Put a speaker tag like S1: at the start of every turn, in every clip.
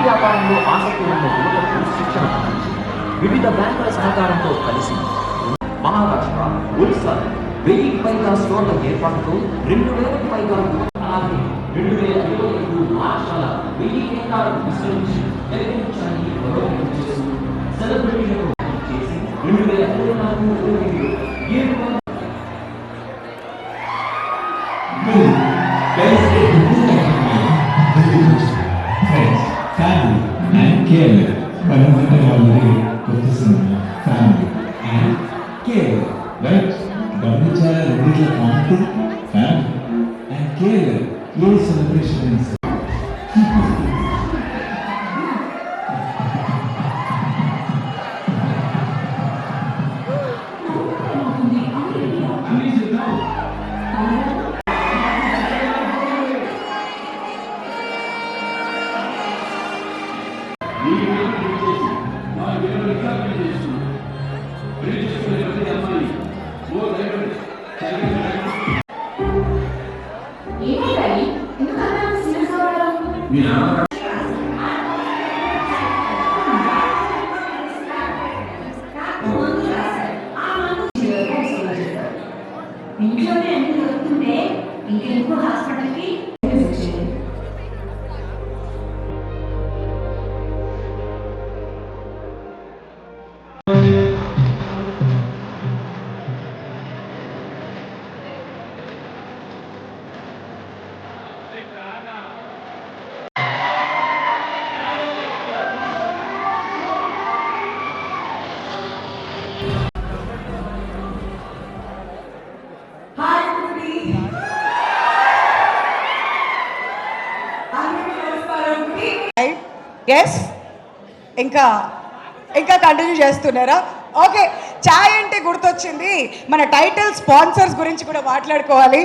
S1: వ్యాపారంలో ఆసక్తి ఉన్న యువతకు శిక్షణ వివిధ బ్యాంకుల సహకారంతో కలిసి మహారాష్ట్ర, ఒరిస్సా 1000కి పైగా స్టోర్ల ఏర్పాటుతో 2000కి పైగా అలాగే 2025 మార్చాల 1000 కేంద్రాలను విస్తరించి నిర్వహించడానికి బలోపేతం చేస్తూ సెలబ్రిటీలను చేసి 2024
S2: family and care. Paramount already focusing on family and care. Right? Gavinichara Reddy County, family and care. Your celebration is.
S3: ఇంట్లోనే అన్ని దొరుకుతుంటే ఇంకెందుకు హాస్పిటల్కి
S4: ఎస్ ఇంకా కంటిన్యూ చేస్తున్నారా? ఓకే, చాయ్ అంటే గుర్తొచ్చింది, మన టైటిల్ స్పాన్సర్స్ గురించి కూడా మాట్లాడుకోవాలి.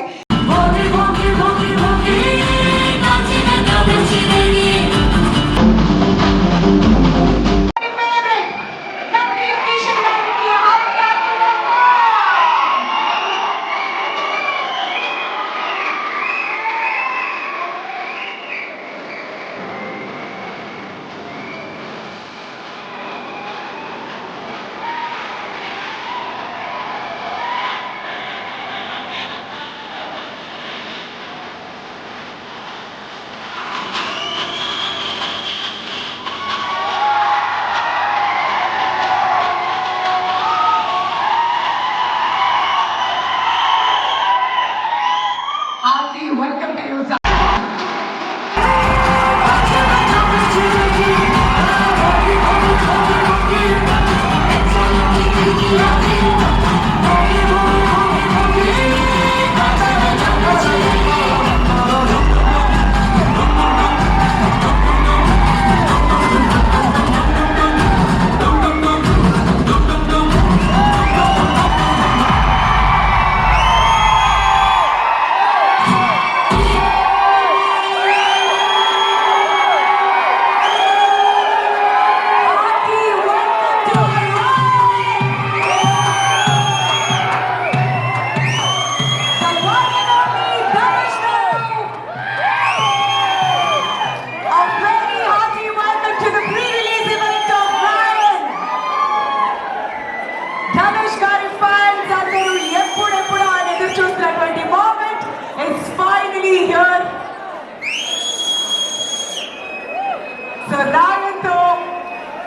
S4: సో రాయన్తో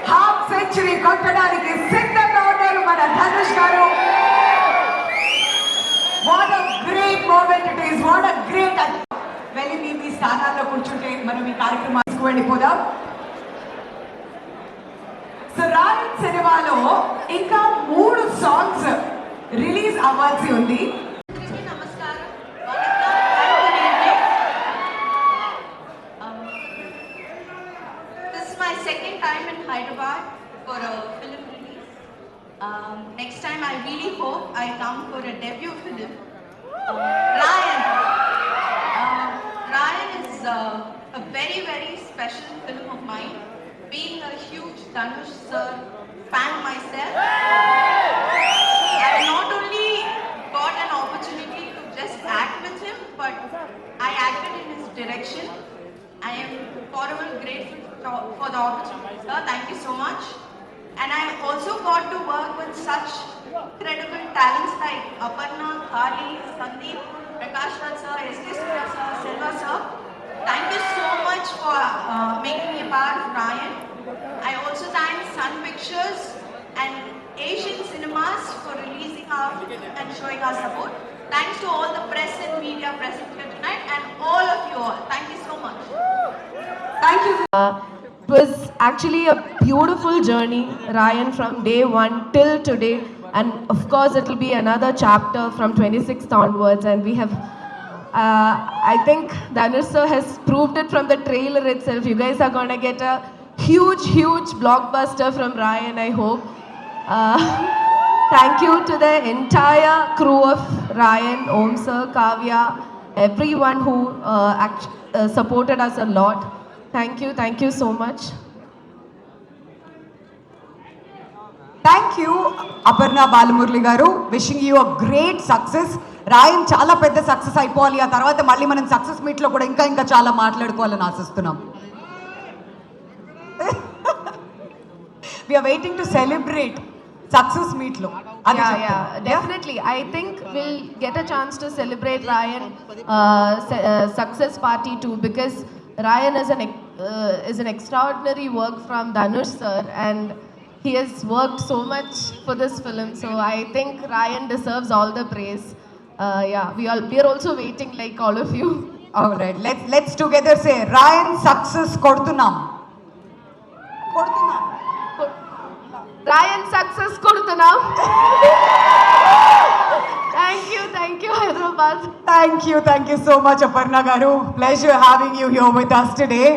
S4: హాఫ్ సెంచరీ కొట్టడానికి సిద్ధంగా ఉన్నారు మన Dhanush garu. What a great moment it is, what a great. వెళ్ళి మీ స్థానాల్లో కూర్చుంటే మనం ఈ కార్యక్రమానికి వెళ్ళిపోదాం. సో రాయన్ సినిమాలో ఇంకా 3 సాంగ్స్ రిలీజ్ అవ్వాల్సి ఉంది.
S3: నమస్కారం, vanakkam, good evening. This is my second time in Hyderabad for a film release. Next time I really hope I come for a debut film. Ryan. Ryan is a very, very special film of mine. Being a huge Dhanush sir fan myself, I not only got an opportunity to just act with him, but I acted in his direction. I am forever grateful for the opportunity, sir. Thank you so much. And I also got to work with such incredible talents like Aparna, Kali, Sandeep, Prakash Raj sir, S.K. Surya sir, Selva sir. Thank you so much for making me a part of Ryan. I also thank Sun Pictures and Asian Cinemas for releasing our film and showing our support. Thanks to all the press and media present here tonight and all of you all. Thank you so much.
S4: Thank you.
S5: It was actually a beautiful journey, Ryan, from day one till today. And of course, it will be another chapter from 26th onwards. And we have, I think Dhanush sir has proved it from the trailer itself. You guys are going to get a huge, huge blockbuster from Ryan, I hope. Thank you to the entire crew of Ryan, Om sir, Kavya, everyone who supported us a lot. Thank you so much.
S4: Thank you Aparna Balamurali garu. Wishing you a great success. Raayan చాలా పెద్ద success అయిపోవాలి. ఆ తర్వాత మళ్ళీ మనం success మీట్లో కూడా ఇంకా చాలా మాట్లాడుకోవాలని ఆశిస్తున్నాం. We are waiting to celebrate success మీట్లో.
S5: Yeah, definitely. I think we'll get a chance to celebrate Ryan success party too, because Ryan is an extraordinary work from Dhanush sir, and he has worked so much for this film. So I think Ryan deserves all the praise. We are also waiting like all of you.
S4: All right, let's together say Ryan success కొడుతున్నాం.
S5: Ryan success kodutunam. Thank you Hyderabad.
S4: Thank you so much Aparna garu. Pleasure having you here with us today.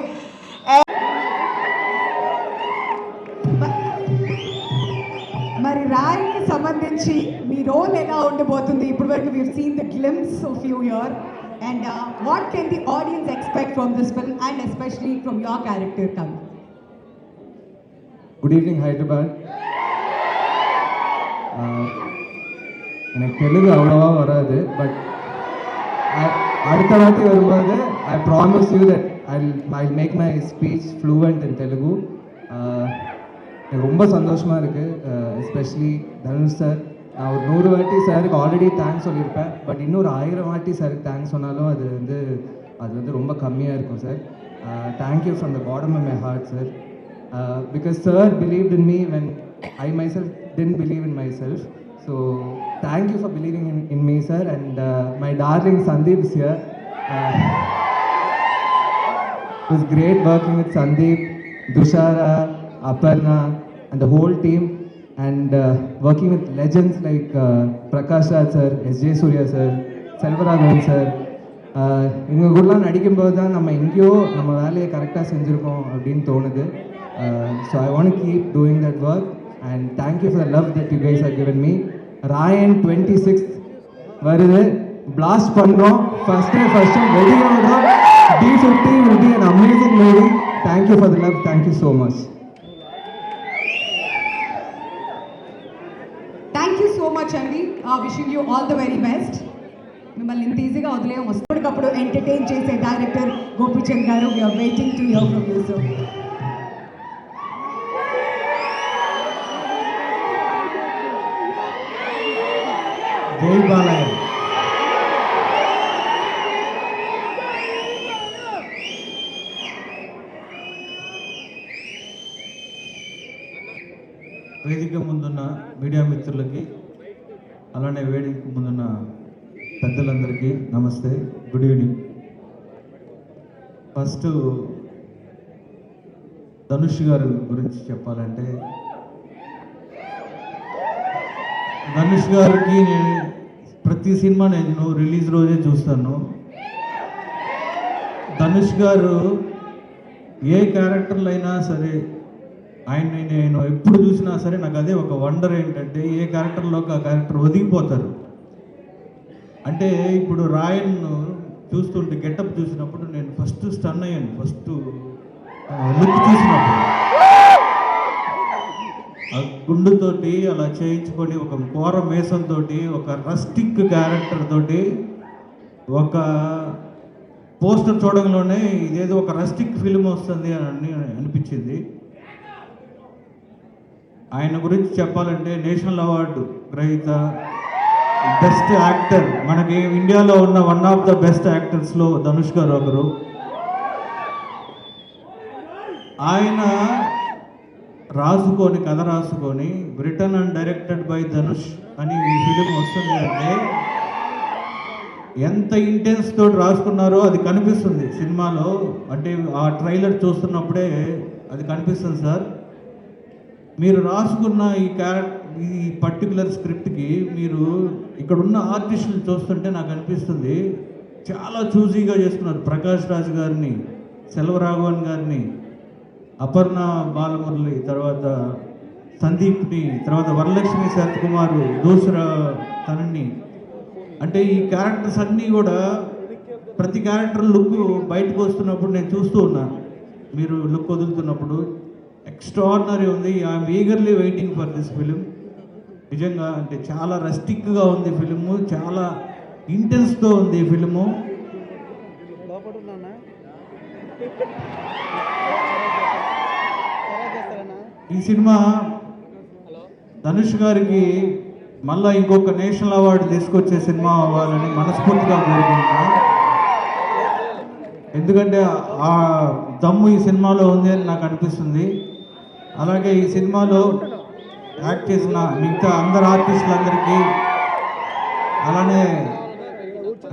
S4: మరి రాయన్కి సంబంధించి మీ role ఎలా ఉండబోతుంది? ఇప్పటి వరకు we've seen the glimpse of you here, and what can the audience expect from this film and especially from your character Kavi?
S6: Good evening Hyderabad. எனக்கு தெலுங்கு அவ்வளோவா வராது, but அடுத்த வாட்டி வரும்போது I promise you that I make my speech fluent in Telugu. எனக்கு ரொம்ப சந்தோஷமாக இருக்குது, எஸ்பெஷலி தனுஷ் சார். நான் ஒரு 100 வாட்டி சாருக்கு ஆல்ரெடி தேங்க்ஸ் சொல்லியிருப்பேன், பட் இன்னொரு 1000 வாட்டி சாருக்கு தேங்க்ஸ் சொன்னாலும் அது வந்து ரொம்ப கம்மியாக இருக்கும் sir. Thank you from the bottom of my heart sir, because sir believed in me when I myself didn't believe in myself. So thank you for believing in me sir, and my darling Sandeep is here. It was great working with Sandeep, Dushara, Aparna and the whole team, and working with legends like Prakash Raj sir, S.J. Surya sir, Selvaraghavan sir. இவங்க கூடலாம் நடிக்கும்போது தான் நம்ம எங்கேயோ நம்ம வேலையை கரெக்டாக செஞ்சுருக்கோம் அப்படின்னு தோணுது. So I want to keep doing that work, and thank you for the love that you guys have given me. Ryan 26th வருது, blast பண்ணுறோம். ஃபர்ஸ்ட் வெடி ஆகுறோம். D50 will be an amazing movie. Thank you for the love. Thank you so much.
S4: Thank you so much అండి. Wishing you all the very best. మిమ్మల్ని ఇంత ఈజీగా వదిలేయం. వస్తున్నప్పుడు entertain చేసే director Gopichand గారు, we are waiting to hear from you sir.
S6: జై బాలయ్య.
S7: వేదిక ముందున్న మీడియా మిత్రులకి, అలానే వేదిక ముందున్న పెద్దలందరికీ నమస్తే, గుడ్ ఈవినింగ్. ఫస్ట్ ధనుష్ గారి గురించి చెప్పాలంటే, ధనుష్ గారికి నేను ప్రతి సినిమా నేను రిలీజ్ రోజే చూస్తాను. ధనుష్ గారు ఏ క్యారెక్టర్లు అయినా సరే, ఆయన్ని నేను ఎప్పుడు చూసినా సరే నాకు అదే ఒక వండర్ ఏంటంటే, ఏ క్యారెక్టర్లోకి ఆ క్యారెక్టర్ ఒదిగిపోతారు. అంటే ఇప్పుడు రాయన్ చూస్తుంటే గెటప్ చూసినప్పుడు నేను ఫస్ట్ స్టన్ అయ్యాను. ఫస్ట్ లుక్ చూసినప్పుడు ఆ గుండుతోటి అలా చేయించుకొని, ఒక కోర మేసంతో, ఒక రస్టిక్ క్యారెక్టర్ తోటి, ఒక పోస్టర్ చూడంలోనే ఇదేదో ఒక రస్టిక్ ఫిల్మ్ వస్తుంది అని అనిపించింది. ఆయన గురించి చెప్పాలంటే నేషనల్ అవార్డు గ్రహీత, బెస్ట్ యాక్టర్, మనకి ఇండియాలో ఉన్న వన్ ఆఫ్ ద బెస్ట్ యాక్టర్స్లో ధనుష్ గారు ఒకరు. ఆయన కథ రాసుకొని written and directed by Dhanush అని ఈ ఫిలిం వస్తుంది అంటే ఎంత ఇంటెన్స్ తోటి రాసుకున్నారో అది కనిపిస్తుంది సినిమాలో. అంటే ఆ ట్రైలర్ చూస్తున్నప్పుడే అది కనిపిస్తుంది. సార్, మీరు రాసుకున్న ఈ పర్టికులర్ స్క్రిప్ట్కి మీరు ఇక్కడ ఉన్న ఆర్టిస్టులు చూస్తుంటే నాకు అనిపిస్తుంది చాలా చూజీగా చేసుకున్నారు. ప్రకాష్ రాజ్ గారిని, సెల్వరాఘవన్ గారిని, అపర్ణ బాలమురళి, తర్వాత సందీప్ని, తర్వాత వరలక్ష్మి శరత్ కుమార్, దూసరా తనని, అంటే ఈ క్యారెక్టర్స్ అన్నీ కూడా ప్రతి క్యారెక్టర్ లుక్ బయటకు వస్తున్నప్పుడు నేను చూస్తూ ఉన్నాను. మీరు లుక్ వదులుతున్నప్పుడు ఎక్స్ట్రాడినరీ ఉంది. I'm eagerly waiting for this film. నిజంగా అంటే చాలా రస్టిక్గా ఉంది ఫిలిము, చాలా ఇంటెన్స్తో ఉంది ఈ ఫిలిము. ఈ సినిమా ధనుష్ గారికి మళ్ళీ ఇంకొక నేషనల్ అవార్డు తీసుకొచ్చే సినిమా అవ్వాలని మనస్ఫూర్తిగా కోరుకుంటున్నా. ఎందుకంటే ఆ దమ్ము ఈ సినిమాలో ఉంది అని నాకు అనిపిస్తుంది. అలాగే ఈ సినిమాలో యాక్ట్ చేసిన మిగతా అందరు ఆర్టిస్టులందరికీ, అలానే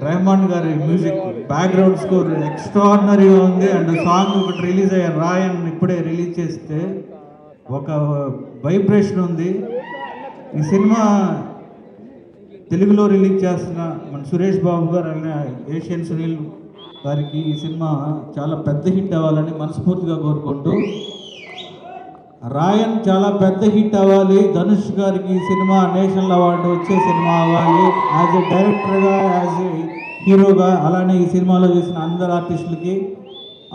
S7: రెహమాన్ గారి మ్యూజిక్, బ్యాక్గ్రౌండ్ స్కోర్ ఎక్స్ట్రాడినరీగా ఉంది. అండ్ సాంగ్ ఒకటి రిలీజ్ అయ్యే రాయన్ ఇప్పుడే రిలీజ్ చేస్తే ఒక వైబ్రేషన్ ఉంది. ఈ సినిమా తెలుగులో రిలీజ్ చేస్తున్న మన సురేష్ బాబు గారు అనే ఏషియన్ సునీల్ గారికి ఈ సినిమా చాలా పెద్ద హిట్ అవ్వాలని మనస్ఫూర్తిగా కోరుకుంటూ, రాయన్ చాలా పెద్ద హిట్ అవ్వాలి, ధనుష్ గారికి ఈ సినిమా నేషనల్ అవార్డు వచ్చే సినిమా అవ్వాలి, యాజ్ ఏ డైరెక్టర్గా, యాజ్ ఏ హీరోగా, అలానే ఈ సినిమాలో చేసిన అందరు ఆర్టిస్టులకి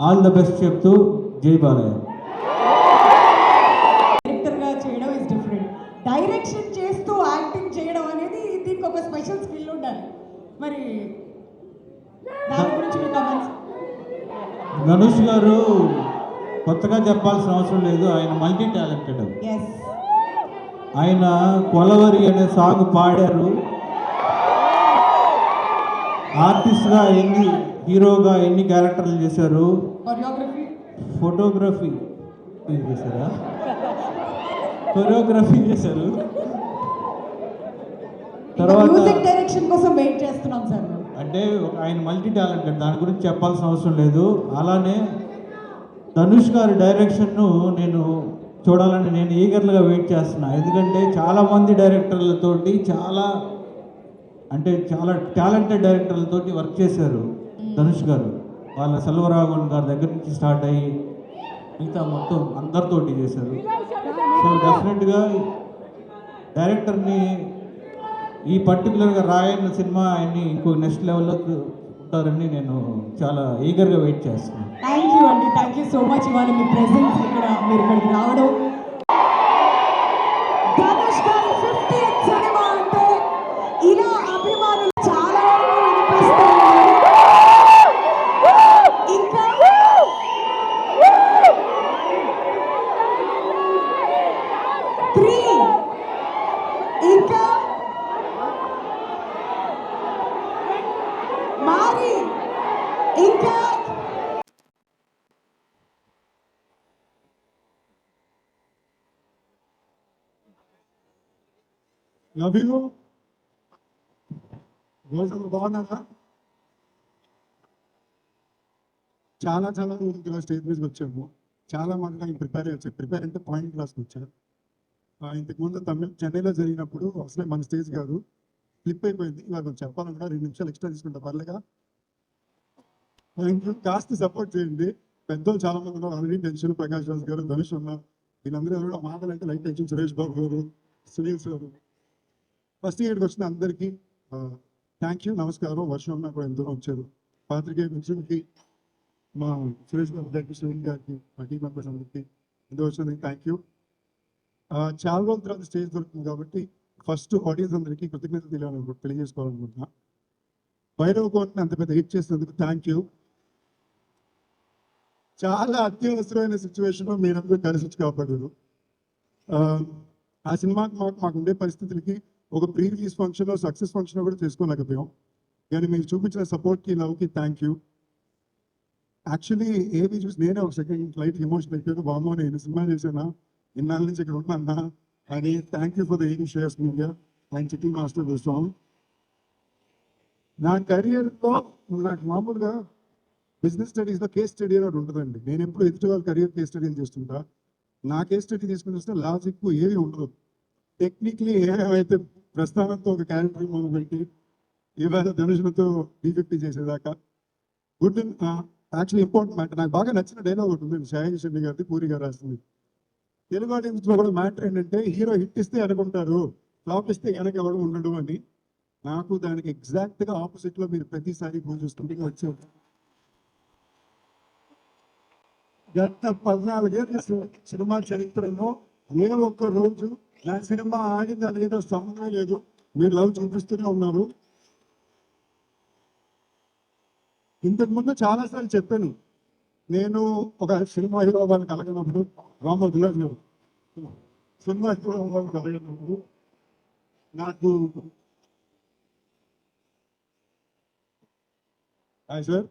S7: ఆల్ ద బెస్ట్ చెప్తూ జై బాలయ్య.
S4: డైరెక్టర్గా చేయడం ఇస్ డిఫరెంట్. డైరెక్షన్ చేస్తూ యాక్టింగ్ చేయడం అనేది దీనికి ఒక స్పెషల్ స్కిల్ ఉండాలి. మరి దాని గురించి మీ కామెంట్స్?
S7: ధనుష్ గారు కొత్తగా చెప్పాల్సిన అవసరం లేదు, ఆయన మల్టీ టాలెంటెడ్.
S4: ఎస్,
S7: ఆయన కొలవరి అనే సాంగ్ పాడారు. ఆర్టిస్ట్గా హీరోగా ఎన్ని క్యారెక్టర్లు చేశారు, ఫోటోగ్రఫీ చేశారా, కొరియోగ్రఫీ చేశారు. తర్వాత
S4: మ్యూజిక్ డైరెక్షన్ కోసం వెయిట్ చేస్తున్నాం సార్.
S7: అంటే ఆయన మల్టీ టాలెంటెడ్, దాని గురించి చెప్పాల్సిన అవసరం లేదు. అలానే ధనుష్ గారి డైరెక్షన్ను నేను చూడాలని నేను ఈగర్లుగా వెయిట్ చేస్తున్నా. ఎందుకంటే చాలామంది డైరెక్టర్లతోటి చాలా టాలెంటెడ్ డైరెక్టర్లతోటి వర్క్ చేశారు ధనుష్ గారు. వాళ్ళ సెల్వరాఘవన్ గారి దగ్గర నుంచి స్టార్ట్ అయ్యి మిగతా మొత్తం అందరితోటి చేశారు. సో డెఫినెట్గా డైరెక్టర్ని ఈ పర్టికులర్గా రాయన్ సినిమా ఆయన్ని ఇంకో నెక్స్ట్ లెవెల్లో ఉంటారని నేను చాలా ఈగర్గా వెయిట్ చేస్తున్నాను.
S4: థ్యాంక్ యూ అండి, థ్యాంక్ యూ సో మచ్. ఇవాళ మీ ప్రెజెన్స్ ఇక్కడ, మీరు ఇక్కడికి రావడం. ధనుష్ గారి 50th సినిమా అంటే ఇలా అభిమానులు చాలా వరకు వినిపిస్తున్నారు. ఇంకా ఇంకా మారి ఇంకా
S8: లవ్ యూ. రోజులు బాగున్నారా? చాలా రోజులు స్టేజ్ మీద వచ్చాము. చాలా మంది నాకు ప్రిపేర్ అంటే పాయింట్ క్లాస్కి వచ్చారు. ఇంతకుముందు చెన్నైలో జరిగినప్పుడు అసలే మన స్టేజ్ కాదు, ఫ్లిప్ అయిపోయింది. ఇవాళ చెప్పాలన్నా 2 నిమిషాలు ఎక్స్ట్రా తీసుకుంటా, పర్లేగా? Thank you. కాస్త సపోర్ట్ చేయండి. పెద్దలు చాలా మంది ఉన్నారు ఆల్రెడీ. టెన్షన్ ప్రకాష్ రాజ్ గారు, ధనుష్ ఉన్నారు. వీళ్ళందరూ ఎవరు మాటలంటే లైట్ టెన్షన్. సురేష్ బాబు గారు, సునీల్ సార్. ఫస్ట్ ఇయర్కి వచ్చిన అందరికీ థ్యాంక్ యూ, నమస్కారం. వర్షం ఉన్నా కూడా ఎంతో వచ్చారు. పాత్రికేయ మిత్రులకి, మా సురేష్ బాబు గారికి, సునీల్ గారికి, మా టీం మెంబర్స్ అందరికీ ఎంతో వచ్చినందుకు థ్యాంక్ యూ. చాలా రోజుల తర్వాత స్టేజ్ దొరుకుతుంది కాబట్టి ఫస్ట్ ఆడియన్స్ అందరికీ కృతజ్ఞత తెలియజేసుకోవాలనుకుంటున్నా. భైరవ కోటని అంత పెద్ద హిట్ చేసినందుకు థ్యాంక్ యూ. చాలా అత్యవసరమైన సిచ్యువేషన్లో మీరందరూ కలిసి వచ్చి కాపాడారు. ఆ సినిమాకి మాకు ఉండే పరిస్థితులకి ఒక ప్రీ రిలీజ్ ఫంక్షన్లో, సక్సెస్ ఫంక్షన్లో కూడా చేసుకోలేకపోయాం. కానీ మీరు చూపించిన సపోర్ట్కి, లవ్కి థ్యాంక్ యూ. యాక్చువల్లీ ఏవి చూసి నేనే ఒక సెకండ్ ఫ్లైట్ ఎమోషన్ అయిపోయాను. బామ్మో, నేను సినిమా చేశానా, ఇన్నాళ్ళ నుంచి ఇక్కడ ఉన్నానా అని. Thank you for the aim shares media and చిట్టి మాస్టర్ ద సాంగ్. నా కెరియర్లో నాకు మామూలుగా బిజినెస్ స్టడీస్లో కేస్ స్టడీ అనేది ఉంటుందండి. నేను ఎప్పుడు ఎదుటి వాళ్ళ కెరియర్ కేస్ స్టడీలు చేస్తుంటా. నా కేస్ స్టడీ తీసుకుని వస్తే లాజిక్ ఏవి ఉండదు. టెక్నిక్లీ ఏమైతే ప్రస్థానంతో ఒక క్యారెక్టర్ మొదలుపెట్టి ఇవాళ ధనుషులతో D50 చేసేదాకా గుడ్. యాక్చువల్లీ ఇంపార్టెంట్ మ్యాటర్, నాకు బాగా నచ్చిన డైలాగ్ ఒకటి ఉంది, షాహిద్ శెట్టి గారిది, పూరి గారు రాస్తుంది. తెలుగు ఆడియన్స్లో కూడా మ్యాటర్ ఏంటంటే హీరో హిట్ ఇస్తే అనుకుంటారు, ఫ్లాప్ ఇస్తే వెనక ఎవరు ఉండడు అని. నాకు దానికి ఎగ్జాక్ట్గా ఆపోజిట్లో మీరు ప్రతిసారి చూస్తుంటే వచ్చారు. గత 14 ఏళ్ళ సినిమా చరిత్రలో ఏ ఒక్క రోజు నా సినిమా ఆడిందా లేదో సంబంధం లేదు, మీరు లవ్ చూపిస్తూనే ఉన్నారు. ఇంతకుముందు చాలాసార్లు చెప్పాను, నేను ఒక సినిమా హీరో వాళ్ళని కలగనప్పుడు, రామోజులో సినిమా హీరో వాళ్ళని కలగనప్పుడు నాకు సార్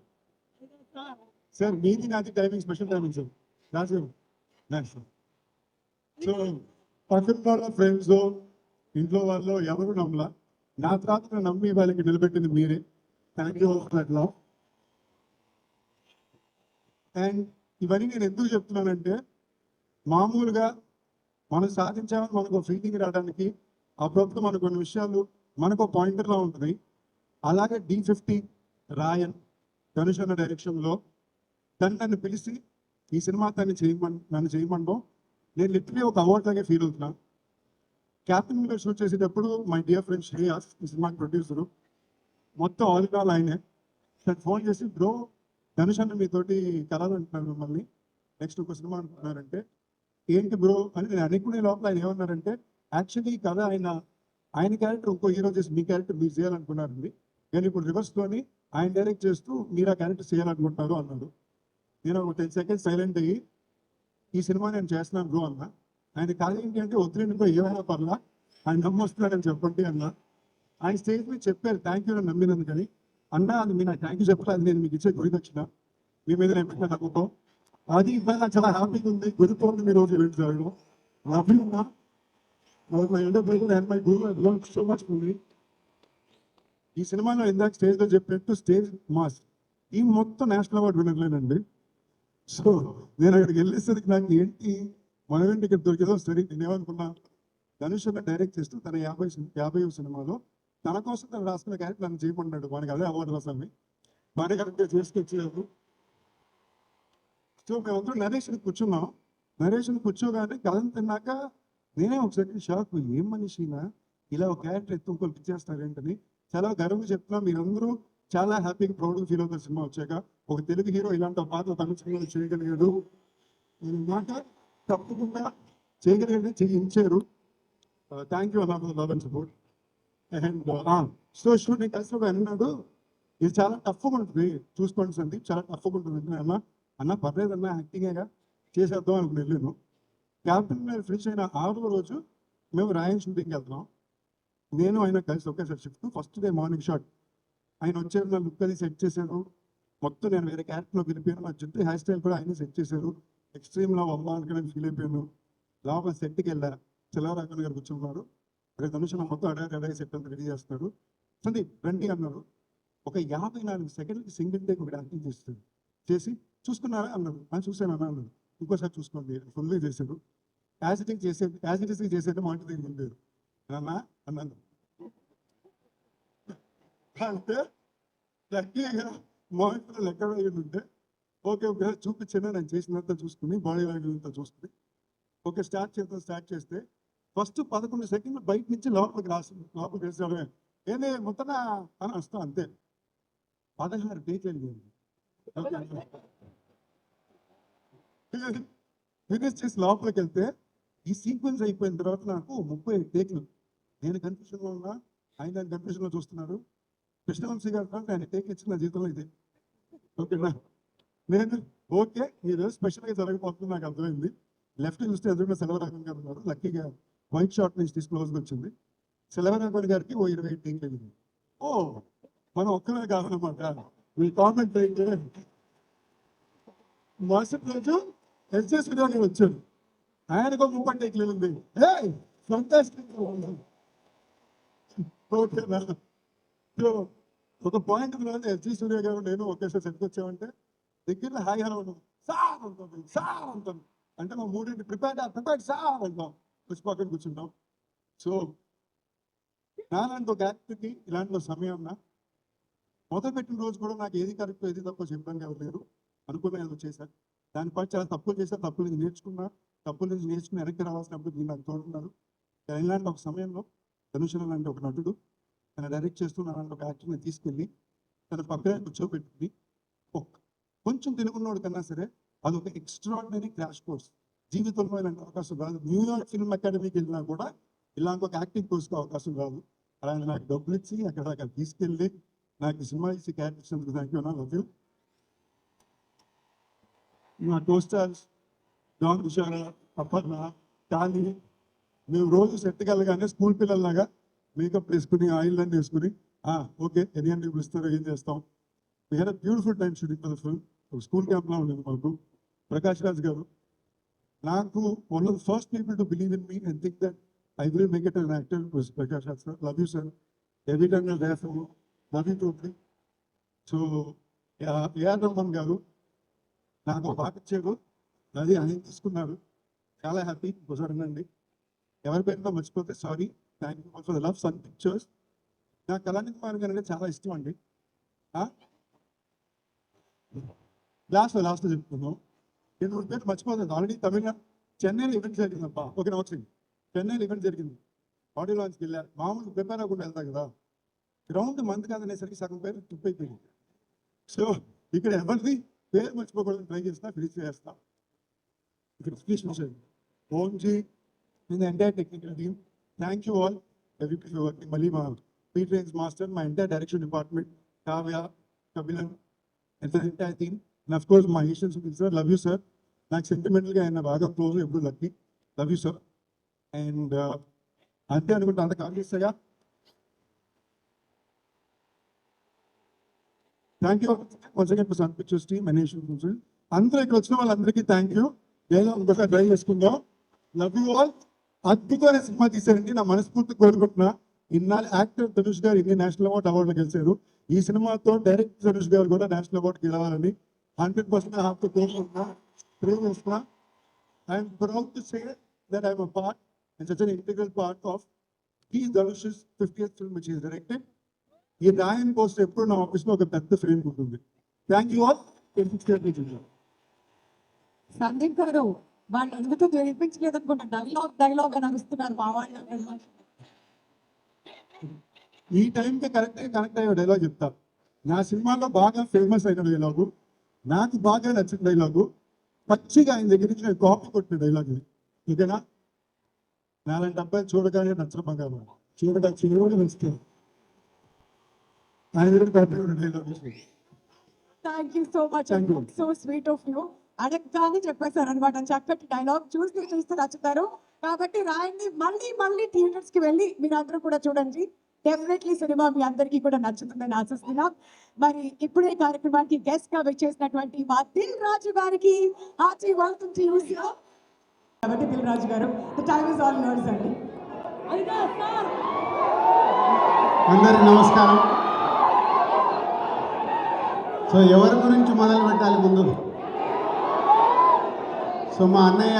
S8: సార్ మీది నాది timing special timing sir. Sir so పక్కన ఫ్రెండ్స్, ఇంట్లో వాళ్ళు ఎవరు నమ్మలా. నా తర్వాత నమ్మి వాళ్ళకి నిలబెట్టింది మీరే. థ్యాంక్ యూ అట్లా. అండ్ ఇవన్నీ నేను ఎందుకు చెప్తున్నానంటే, మామూలుగా మనం సాధించామని మనకు ఫీలింగ్ రావడానికి అప్పుడప్పుడు మనకు కొన్ని విషయాలు మనకు పాయింటర్లో ఉంటుంది. అలాగే D50 రాయన్ ధనుష్ అన్న డైరెక్షన్లో నన్ను పిలిచి ఈ సినిమా నన్ను చేయమంటాం. నేను లిటరలీ ఒక అవార్డ్ లాగే ఫీల్ అవుతున్నా. క్యాప్టెన్ మీద షూట్ చేసేటప్పుడు మై డియర్ ఫ్రెండ్ శ్రేయాస్, ఈ సినిమాకి ప్రొడ్యూసరు, మొత్తం ఆల్ ఇన్ ఆల్ ఆయనే. తను ఫోన్ చేసి, బ్రో ధనుష్ అన్న మీతోటి కలాలంటున్నారు మిమ్మల్ని, నెక్స్ట్ ఒక సినిమా అంటున్నారంటే, ఏంటి బ్రో అని నేను అనుకునే లోపల ఆయన ఏమన్నారంటే, యాక్చువల్లీ ఈ కథ ఆయన క్యారెక్టర్ ఇంకో హీరో చేసి మీ క్యారెక్టర్ మీరు చేయాలనుకున్నారండి, కానీ ఇప్పుడు రివర్స్లోని ఆయన డైరెక్ట్ చేస్తూ మీరు ఆ క్యారెక్టర్ చేయాలనుకుంటున్నారు అన్నారు. నేను ఒక 10 seconds సైలెంట్ అయ్యి, ఈ సినిమా నేను చేస్తున్నాను బ్రో అన్నా. ఆయన కాదు ఏంటి అంటే, ఒత్తిడితో ఏమైనా పర్లా, ఆయన నమ్మొస్తున్నాడని చెప్పండి అన్నా. ఆయన స్టేజ్ మీద చెప్పారు థ్యాంక్ యూ అని నమ్మినందుకని. అన్నా అది మీరు నాకు థ్యాంక్ యూ చెప్పాలి, అది నేను మీకు ఇచ్చే గురి వచ్చిన మీ మీద నేను పెట్టిన నమ్మకం. అది ఇవాళ నాకు చాలా హ్యాపీగా ఉంది. గురిపోతుంది మీ రోజు ఈవెంట్ జరగడం. హ్యాపీ ఉన్నా. మై గురు సో మచ్ ఉంది. ఈ సినిమాలో ఇందాక స్టేజ్లో చెప్పినట్టు స్టేజ్ మాస్ ఈ మొత్తం నేషనల్ అవార్డు వినర్లేనండి. సో నేను అక్కడికి వెళ్ళేసరికి నాకు ఏంటి మనమేంటి ఇక్కడ దొరికేదో సరే. నేనేమనుకున్నా, ధనుష్ అన్న డైరెక్ట్ చేస్తూ తన 50వ సినిమాలో తన కోసం తను రాసుకున్న క్యారెక్టర్ నన్ను చేయమన్నాడు. మనకి అదే అవార్డు రాసాన్ని బాగా కరెక్ట్గా చేసుకొచ్చేది. సో మేమందరం నరేషన్ కూర్చున్నాం. నరేషన్ కూర్చోగానే కథను తిన్నాక నేనే ఒక సెకండ్ షాక్, ఏం మనిషినా ఇలా ఒక క్యారెక్టర్ ఎత్తు ఇంకోటి ఇచ్చేస్తారేంటని. చాలా గర్వంగా చెప్తున్నా, మీరందరూ చాలా హ్యాపీగా ప్రౌడ్గా ఫీల్ అవుతారు సినిమా వచ్చాక. ఒక తెలుగు హీరో ఇలాంటి పాత తమిళ సినిమాలు చేయగలిగాడు, మాట తప్పకుండా చేయగలిగాడు, చేయించారు. థ్యాంక్ యూ అన్నా for love and support. And so shooting కలిసి అన్నాడు, ఇది చాలా టఫ్గా ఉంటుంది చూసుకోండి సందీప్, చాలా టఫ్గా ఉంటుంది అన్న పర్లేదన్నా యాక్టింగేగా చేసేద్దాం అనుకుని వెళ్ళాను. క్యాప్టెన్ మీద ఫినిష్ అయిన 6వ రోజు మేము రాయన్ షూటింగ్కి వెళ్తున్నాం. నేను ఆయన కలిసి ఒకేసారి shift. First day morning shot ఆయన వచ్చారు, నా లుక్ అది సెట్ చేశారు. మొత్తం నేను వేరే క్యారెక్టర్లో వెళ్ళిపోయాను. నా జుట్టు హెయిర్ స్టైల్ కూడా ఆయన సెట్ చేశారు. ఎక్స్ట్రీమ్లో అవ్వాలనుకుని నేను ఫీల్ అయిపోయాను. లోపల సెట్కి వెళ్ళా, చిల్లరాఘవన్ గారు కూర్చున్నారు. అక్కడ ధనుష్ మొత్తం అడాయి సెట్ అంతా రెడీ చేస్తాడు. సందీప్ రండి అన్నారు. ఒక 54 సెకండ్లకి సింగిల్ టేక్ ఒకటి యాక్టింగ్ చేస్తాడు. చేసి చూసుకున్నారా అన్నాడు. చూశాను అన్నాడు. ఇంకోసారి చూసుకోండి ఫుల్గా చేశాడు. యాజ్ ఇట్ ఈస్ చేసేది మాట దగ్గర ఉండేది అన్నా అన్నాను. అంటే లక్కీగా మానిటర్ ఎక్కడ ఉంటే ఓకే చూపించాను. నేను చేసినంత చూసుకుని బాడీ లాంగ్వేజ్ అంతా చూసుకుని ఓకే స్టార్ట్ చేస్తే ఫస్ట్ 11 సెకండ్లు బయట నుంచి లోపలికి వేసాడు. ఏంది మొత్తం అని వస్తాం అంతే. 16 టేక్ వెళ్ళింది. ఫినిష్ చేసి లోపలికి వెళ్తే ఈ సీక్వెన్స్ అయిపోయిన తర్వాత నాకు 35 టేక్లు. నేను కన్ఫ్యూషన్లో ఉన్నా, ఆయన కన్ఫ్యూషన్లో చూస్తున్నారు. కృష్ణవంశీ గారు ఆయన టేక్ ఇచ్చిన నా జీవితంలో ఇదే. ఓకేనా, నేను ఓకే మీరు స్పెషల్గా జరగబోతుంది నాకు అర్థమైంది. లెఫ్ట్ చూస్తే ఎదురుగా సెలవరాఘవన్ గారు ఉన్నారు. లక్కీగా వైట్ షార్ట్ నుంచి తీసి క్లోజ్గా వచ్చింది. సెలవరాఘవన్ గారికి 20 టేక్ వెళ్ళింది. ఓ మనం ఒక్కరే కాదనమాట. మీ కామెంట్ అయితే మరుసటి రోజు ఎస్జే సూర్య గారు వచ్చాడు. ఆయనకు 30 టేక్లు వెళ్ళింది. ఓకేనా, ఒక పాయింట్ తర్వాత ఎస్జే సూర్య గారు నేను ఒకేసారి సెట్కి వచ్చామంటే దగ్గర హాయిగా ఉన్నాం. సార్ అంటాం అంటే మా మూడింటి ప్రిపేర్డ్ సార్ అంటాం. వచ్చి పక్కన కూర్చుంటాం. సో నాలాంటి ఒక యాక్టర్కి ఇలాంటి సమయం మొదలుపెట్టిన రోజు కూడా నాకు ఏది కరెక్ట్ ఏది తక్కువ చెప్పడానికి ఎవరు లేరు. అనుకున్న ఏదో చేశాను. దానిపై చాలా తప్పులు చేశాను. తప్పులు నుంచి నేర్చుకుని వెనక్కి రావాల్సినప్పుడు మీరు నాకు తోడుతున్నారు. ఇలాంటి ఒక సమయంలో ధనుష్ లాంటి ఒక నటుడు తన డైరెక్ట్ చేస్తున్న అలాంటి ఒక యాక్టర్ని తీసుకెళ్ళి తన పక్కన కూర్చోబెట్టుకుని కొంచెం తెలుగున్నోడు కన్నా సరే అదొక ఎక్స్ట్రాడినరీ క్రాష్ కోర్స్. జీవితంలో ఇలాంటి అవకాశం రాదు. న్యూయార్క్ ఫిల్మ్ అకాడమీకి వెళ్ళినా కూడా ఇలాంటి ఒక యాక్టింగ్ కోర్స్కి అవకాశం రాదు. అలాంటి నాకు డబ్బులు ఇచ్చి అక్కడ తీసుకెళ్ళి నాకు సినిమా ఇచ్చి క్యారెక్టర్స్ అందుకు థ్యాంక్ యూ. Love you. మా కోస్టార్స్ జాన్ కుషారా, అప్పర్ణ, కానీ మేము రోజు సెట్కి వెళ్ళగానే స్కూల్ పిల్లల్లాగా మేకప్ వేసుకుని ఆయిల్ అన్నీ వేసుకుని ఓకే ఎన్ని గంటలకు పిలుస్తారో ఏం చేస్తాం. We had a beautiful time shooting for the film. School క్యాంప్లో ఉండేది మాకు. ప్రకాష్ రాజ్ గారు నాకు one of the first people to believe in me and think that I will make it an actor. Was Prakash Raj sir. Love you, sir. Every time you're there for me. Love you totally. So, A.R. Rahman గారు నాకు ఒక పాట ఇచ్చారు. అది ఆయన తీసుకున్నారు. చాలా happy. ఒకసారి అండి ఎవరి పేరుతో మర్చిపోతే sorry. Thank you for the love Sun Pictures. నాకు కళ్యాణ్ కుమార్ గారు అంటే చాలా ఇష్టం అండి. లాస్ట్ చెప్తున్నాను. నేను పేరు మర్చిపోతుంది. ఆల్రెడీ తమిళనాడు చెన్నైలో ఈవెంట్ జరిగిందప్ప. ఓకే వచ్చింది. చెన్నైలో ఈవెంట్ జరిగింది. ఆడియో లాంచ్కి వెళ్ళారు. మామూలు ప్రిపేర్ అవ్వకుండా వెళ్తా కదా. గ్రౌండ్ మంది కాదనేసరికి సగం పేరు ట్రిప్ అయిపోయింది. సో ఇక్కడ ఎవరిది పేరు మర్చిపోకూడదు ట్రై చేస్తా. ఫినిష్ చేస్తా. ఇక్కడ స్పీచ్ ఓంజీ in the entire technical team thank you all everybody for working. మళ్ళీ మా పీట్రెన్స్ మాస్టర్, మా entire direction department, Kavya, Kapilan, entire team and of course మా Asian sir. Love you sir. నాకు సెంటిమెంటల్గా ఆయన బాగా క్లోజ్, ఎప్పుడు lucky. Love you sir. And అంతే అనుకుంటా. అంత కాల్ చేస్తాయా. Thank you once again for Sun Pictures team and nation council. అందరూ ఇక్కడ వచ్చిన వాళ్ళందరికీ థ్యాంక్ యూ. ఏదో ఇంకొకసారి ట్రై చేసుకుందాం. Love you all. అద్భుతమైన సినిమా తీశారండి. నా మనస్ఫూర్తి కోరుకుంటున్నా. ఇన్నాళ్ళు యాక్టర్ ధనుష్ గారు ఇన్ని నేషనల్ అవార్డు గెలిచారు. ఈ సినిమాతో డైరెక్టర్ ధనుష్ గారు కూడా నేషనల్ అవార్డు గెలవాలని 100% హాఫ్తో కోరుకుంటున్నా. ప్రే చేస్తున్నా. I'm proud to say that I'm a part and such an integral part of P. Dhanush's 50th film which he has directed. ఈ రాయన్ పోస్ట్ ఎప్పుడు నా ఆఫీస్లో ఒక పెద్ద ఫ్రేమ్ ఉంటుంది. Thank you all.
S4: సందీప్ గారు వాళ్ళు ఎందుకు వినిపించలేదు అనుకుంటా. డైలాగ్ అని అరుస్తున్నారు మా వాళ్ళు.
S8: ఈ టైంకి కనెక్ట్ అయ్యే డైలాగ్ చెప్తా. నా సినిమాలో బాగా ఫేమస్ అయిన డైలాగు, నాకు బాగా నచ్చిన డైలాగు, పచ్చిగా ఆయన దగ్గర నుంచి నేను కాపీ కొట్టిన డైలాగ్ ఇది. ఓకేనా. నాలాంటి అబ్బాయి చూడగానే నచ్చడం కాదు, చూడగా నచ్చుతాను. ఆయన దగ్గర dialogue.
S4: Thank you so much. So sweet of you. అడగగానే చెప్పేశారు అనమాట. చక్కటి డైలాగ్ చూస్తూ నచ్చుతారు. కాబట్టి రాయండి. మళ్ళీ థియేటర్స్ కి వెళ్ళి మీరు అందరూ కూడా చూడండి. డెఫినెట్లీ సినిమా మీ అందరికీ కూడా నచ్చుతుందని ఆశిస్తున్నాం. మరి ఇప్పుడే కార్యక్రమానికి గెస్ట్ గా వచ్చేసినటువంటి మా దిల్ రాజు గారికి హార్టీ వెల్కమ్ టు యూ. కాబట్టి దిల్ రాజు గారు, the time is all yours అండి.
S8: అందరికి నమస్కారం. సో ఎవరి గురించి మొదలు పెట్టాలి ముందు? సో మా అన్నయ్య,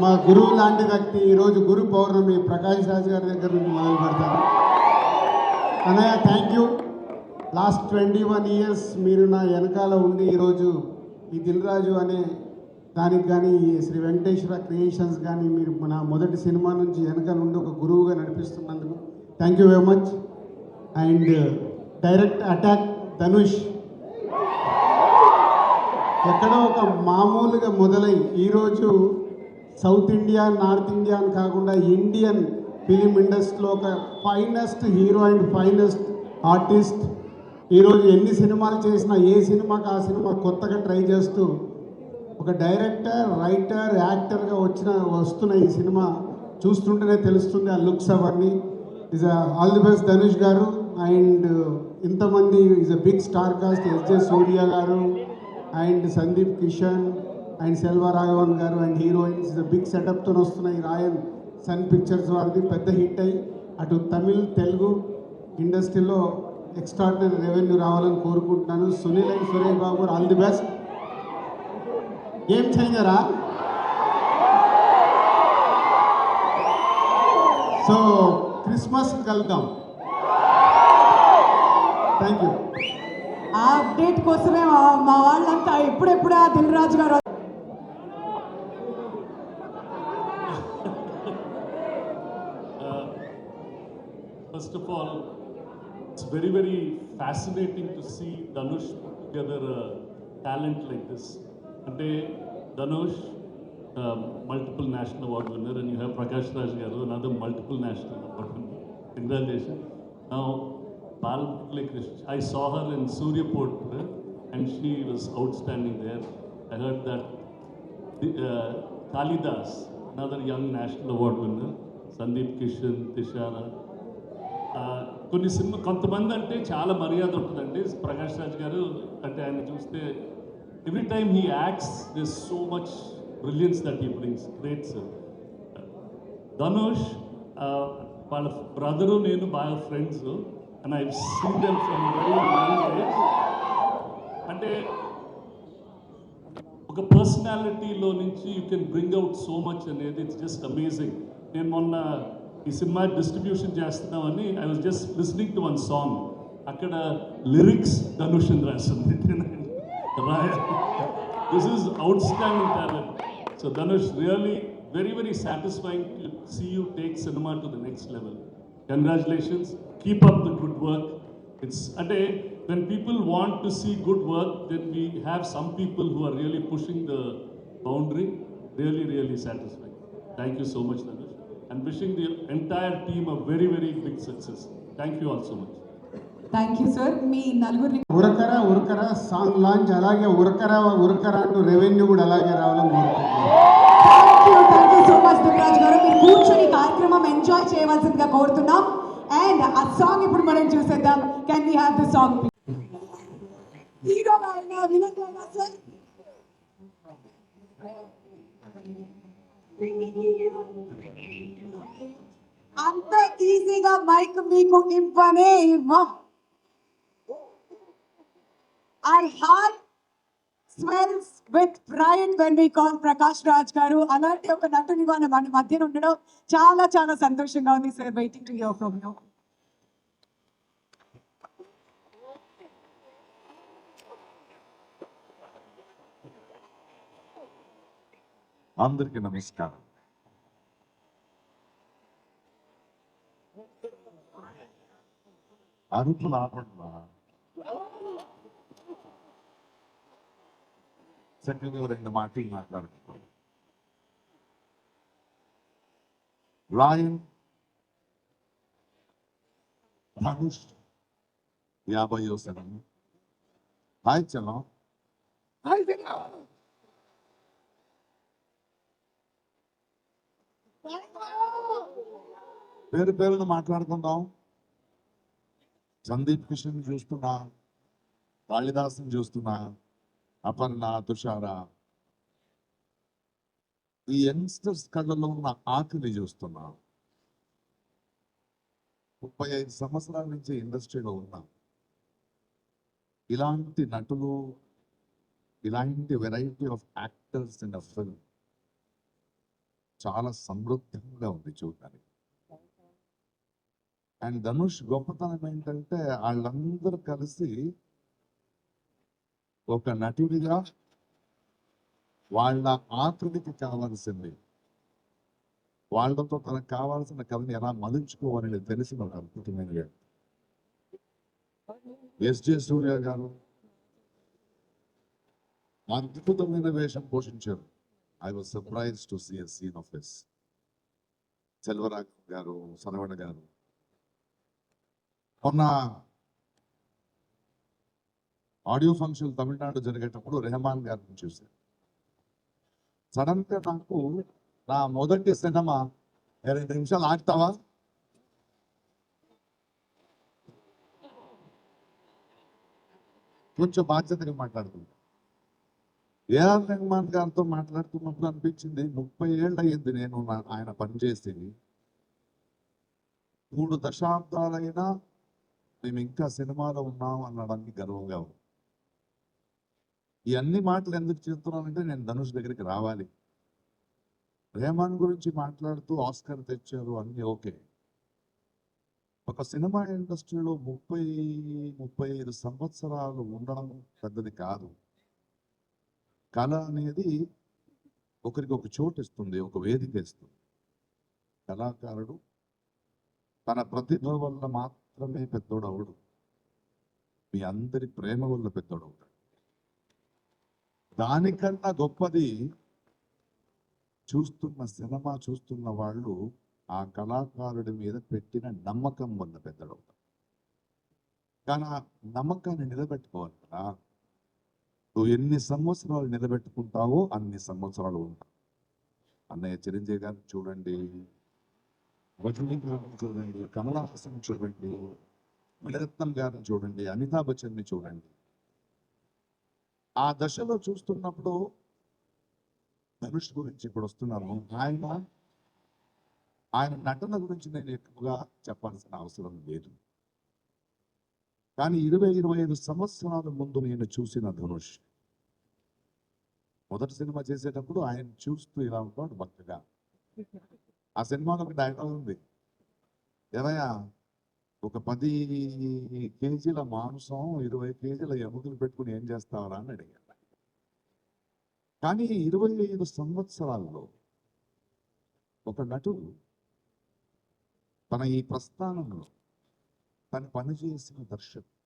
S8: మా గురువు లాంటి వ్యక్తి, ఈరోజు గురు పౌర్ణమి, ప్రకాష్ రాజ్ గారి దగ్గర నుంచి మొదలు పెడతాను. అన్నయ్య, థ్యాంక్ యూ. లాస్ట్ 21 years మీరు నా వెనకాల ఉండి ఈరోజు ఈ దిల్ రాజు అనే దానికి కానీ, ఈ శ్రీ వెంకటేశ్వర క్రియేషన్స్ కానీ మీరు నా మొదటి సినిమా నుంచి వెనకాల ఉండి ఒక గురువుగా నడిపిస్తున్నందుకు thank you very much. And direct attack Dhanush ఎక్కడో ఒక మామూలుగా మొదలై ఈరోజు సౌత్ ఇండియా, నార్త్ ఇండియా అని కాకుండా ఇండియన్ ఫిలిం ఇండస్ట్రీలో ఒక finest hero and finest artist. ఈరోజు ఎన్ని సినిమాలు చేసినా ఏ సినిమాకి ఆ సినిమా కొత్తగా ట్రై చేస్తూ ఒక డైరెక్టర్, రైటర్, యాక్టర్గా వస్తున్న ఈ సినిమా చూస్తుంటేనే తెలుస్తుంది ఆ లుక్స్ అవన్నీ. Is all the best Dhanush garu. And ఇంతమంది is a big star cast, SJ Surya garu and Sundeep Kishan and Selva Raghavan garu and heroines. Is a big సెటప్తో వస్తున్న ఈ రాయన్ సన్ పిక్చర్స్ వారిది పెద్ద హిట్ అయ్యి అటు తమిళ్, తెలుగు ఇండస్ట్రీలో ఎక్స్ట్రాడినరీ రెవెన్యూ రావాలని కోరుకుంటున్నాను. Sunil and Suresh Babu, all the best. Game చేంజరా. సో క్రిస్మస్ కలుద్దాం. Thank you.
S4: ఆ అప్డేట్ కోసమే మా వాళ్ళంతా ఎప్పుడెప్పుడు ఆ దిల్ రాజు గారు
S9: First of all, it's very, very fascinating to see Dhanush put together a talent like this. Ante Dhanush, multiple national award winner, and you have Prakash Raj Garu, another multiple national award winner. Congratulations. Now, Balamukli Krishna, I saw her in Suryaport, and she was outstanding there. I heard that Kalidas, another young national award winner, Sandeep Kishan, Tishara. కొన్ని cinema కొంతమంది అంటే చాలా మర్యాద ఉంటుందండి. ప్రకాష్ రాజ్ గారు అంటే ఆయన చూస్తే every time he acts this so much brilliance that he brings great sir. Dhanush వాళ్ళ బ్రదరు నేను బాగా friends and I seen them from very young age. అంటే ఒక పర్సనాలిటీలో నుంచి you can bring out so much అనేది ఇట్స్ జస్ట్ అమేజింగ్. నేను మొన్న ఈ సినిమా డిస్ట్రిబ్యూషన్ చేస్తున్నామని I was just listening to one song. అక్కడ లిరిక్స్ ధనుష్ అని రాసింది. This is out standing talent. So Dhanush, really very very satisfying to see you take cinema to the next level. Congratulations, keep up the good work. It's అంటే when people want to see good work, then we have some people who are really pushing the boundary. Really, really satisfying. Thank you so much, Dhanush. And wishing the entire team a very, very big success. Thank you all so much.
S4: Thank you sir. మీ నలుగురిని
S8: ఉరకరా ఉరకరా song launch, అలాగే ఉరకరా ఉరకరా అంటూ revenue కూడా అలాగే రావాలని కోరుకుంటున్నాను.
S4: Thank you so much Dil Raju garu. మీరు కూర్చొని కార్యక్రమం ఎంజాయ్ చేయవలసిందిగా కోరుతున్నాం. అండ్ ఆ సాంగ్ ఇప్పుడు మనం చూసేద్దాం. Can we have the song? Hero అయినా వినండి సార్. అంత ఈజీగా మైక్ మీకు ఇవ్వనే ఇవ్వం. Our heart swells with pride when we call Prakash Raj garu. అలాంటి ఒక నటుని మన మధ్యన ఉండడం చాలా చాలా సంతోషంగా ఉంది sir. Waiting to hear from you.
S10: అందరికీ నమస్కారం. అరుపు లాభంగా చక్కగా రెండు మాటలు మాట్లాడుతున్నాం. రాయన్, ధనుష్ 50వ సినిమా. హాయ్ చలం. పేరు పేరును మాట్లాడుకుందాం. సందీప్ కిషన్ చూస్తున్నా, కాళిదాసుని చూస్తున్నా, అపర్ణ, తుషార, ఈ యంగ్స్టర్స్ కళ్ళలో ఉన్న ఆకలి చూస్తున్నా. 35 సంవత్సరాల నుంచి ఇండస్ట్రీలో ఉన్నాం. ఇలాంటి నటులు, ఇలాంటి variety of actors in a film చాలా సమృద్ధంగా ఉంది చూడడానికి. అండ్ ధనుష్ గొప్పతనం ఏంటంటే వాళ్ళందరూ కలిసి ఒక నటుడిగా వాళ్ళ ఆకృతికి కావాల్సింది, వాళ్ళతో తనకు కావాల్సిన కథని ఎలా మలుచుకోవాలని తెలిసిన ఒక అద్భుతమైన వ్యక్తి. ఎస్జే సూర్య గారు అద్భుతమైన వేషం పోషించారు. I was surprise to see a scene of this. Selvaraj garu, Saravana గారు మొన్న ఆడియో ఫంక్షన్ తమిళనాడు జరిగేటప్పుడు రెహమాన్ గారిని చూశాను. సడన్ గా నాకు నా మొదటి సినిమా 2 నిమిషాలు ఆగుతావా, కొంచెం బాధ్యతగా మాట్లాడుకుంటా. ఏఆర్ రెహమాన్ గారితో మాట్లాడుతున్నప్పుడు అనిపించింది 30 ఏళ్ళు అయ్యింది నేను ఆయన పనిచేసి, 3 దశాబ్దాలైనా మేము ఇంకా సినిమాలో ఉన్నాం అనడానికి గర్వంగా ఉంది. ఈ అన్ని మాటలు ఎందుకు చెప్తున్నానంటే నేను ధనుష్ దగ్గరికి రావాలి. రెహమాన్ గురించి మాట్లాడుతూ ఆస్కర్ తెచ్చారు అన్ని ఓకే. ఒక సినిమా ఇండస్ట్రీలో 30-35 సంవత్సరాలు ఉండడం పెద్దది కాదు. కళ అనేది ఒకరికి ఒక చోటు ఇస్తుంది, ఒక వేదిక ఇస్తుంది. కళాకారుడు తన ప్రతిభ వల్ల మాత్రమే పెద్దోడవుడు, మీ అందరి ప్రేమ వల్ల పెద్దోడవుతాడు. దానికన్నా గొప్పది సినిమా చూస్తున్న వాళ్ళు ఆ కళాకారుడి మీద పెట్టిన నమ్మకం వల్ల పెద్దడవుతాడు. కానీ ఆ నమ్మకాన్ని నిలబెట్టుకోవాలి కదా. నువ్వు ఎన్ని సంవత్సరాలు నిలబెట్టుకుంటావో అన్ని సంవత్సరాలు ఉంటావు. అన్నయ్య చిరంజీవి గారిని చూడండి, రజనీ గారిని చూడండి, కమల్ హాసన్ చూడండి, మణిరత్నం గారిని చూడండి, అమితాబ్ బచ్చన్ని చూడండి. ఆ దశలో చూస్తున్నప్పుడు ధనుష్ గురించి ఇప్పుడు వస్తున్నాను. ఆయన నటన గురించి నేను ఎక్కువగా చెప్పాల్సిన అవసరం లేదు. కానీ 20-25 సంవత్సరాల ముందు నేను చూసిన ధనుష్ మొదటి సినిమా చేసేటప్పుడు ఆయన చూస్తూ ఇలా ఉంటాడు బక్కగా. ఆ సినిమాలో ఒక డైలాగ్ ఉంది, ఏమయ్యా ఒక 10 కేజీల మాంసం 20 కేజీల ఎముకలు పెట్టుకుని ఏం చేస్తావరా అని అడిగాడు. కానీ 25 సంవత్సరాల్లో ఒక నటుడు తన ఈ ప్రస్థానంలో తను పనిచేసిన దర్శకుడు,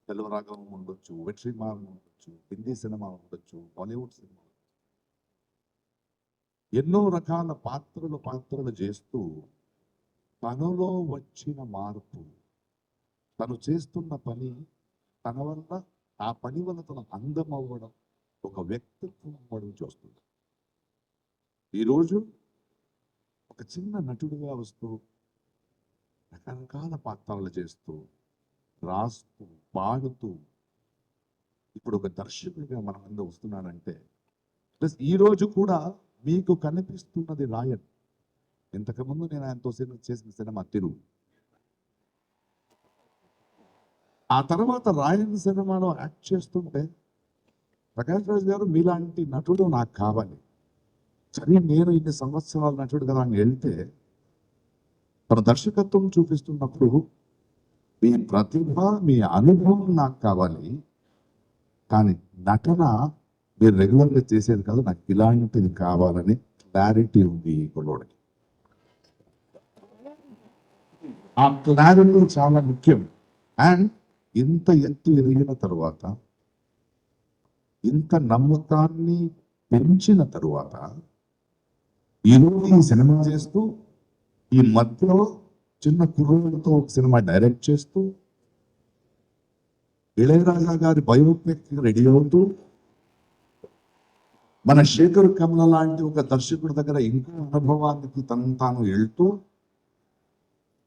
S10: తెలుగురాగం ఉండొచ్చు, వెట్రిమారన్ ఉండొచ్చు, హిందీ సినిమా ఉండొచ్చు, బాలీవుడ్ సినిమా, ఎన్నో రకాల పాత్రలు చేస్తూ తనలో వచ్చిన మార్పు, తను చేస్తున్న పని, తన వల్ల ఆ పని వల్ల తన అందం అవ్వడం, ఒక వ్యక్తిత్వం అవ్వడం చూస్తుంది. ఈరోజు ఒక చిన్న నటుడిగా వస్తూ రకరకాల పాత్రలు చేస్తూ రాస్తూ పాడుతూ ఇప్పుడు ఒక దర్శకుడిగా మన ముందు వస్తున్నానంటే ప్లస్ ఈరోజు కూడా మీకు కనిపిస్తున్నది రాయన్. ఇంతకుముందు నేను ఆయనతో చేసిన సినిమా తిరుగు, ఆ తర్వాత రాయన్ సినిమాలో యాక్ట్ చేస్తుంటే ప్రకాష్ రాజ్ గారు మీలాంటి నటుడు నాకు కావాలి, సరే నేను ఇన్ని సంవత్సరాల నటుడు కదా అని వెళ్తే తన దర్శకత్వం చూపిస్తున్నప్పుడు మీ ప్రతిభ మీ అనుభవం నాకు కావాలి, కానీ నటన మీరు రెగ్యులర్గా చేసేది కాదు, నాకు ఇలాంటిది కావాలని క్లారిటీ ఉంది ఈ కుర్రోడికి. ఆ క్లారిటీ చాలా ముఖ్యం. అండ్ ఇంత ఎత్తు ఎదిగిన తరువాత, ఇంత నమ్మకాన్ని పెంచిన తరువాత ఈరోజు ఈ సినిమా చేస్తూ ఈ మధ్యలో చిన్న కుర్రోళ్ళతో ఒక సినిమా డైరెక్ట్ చేస్తూ ఇళయరాజా గారి బయోపిక్ రెడీ అవుతూ మన శేఖర్ కమల లాంటి ఒక దర్శకుడి దగ్గర ఇంకో అనుభవానికి తాను వెళ్తూ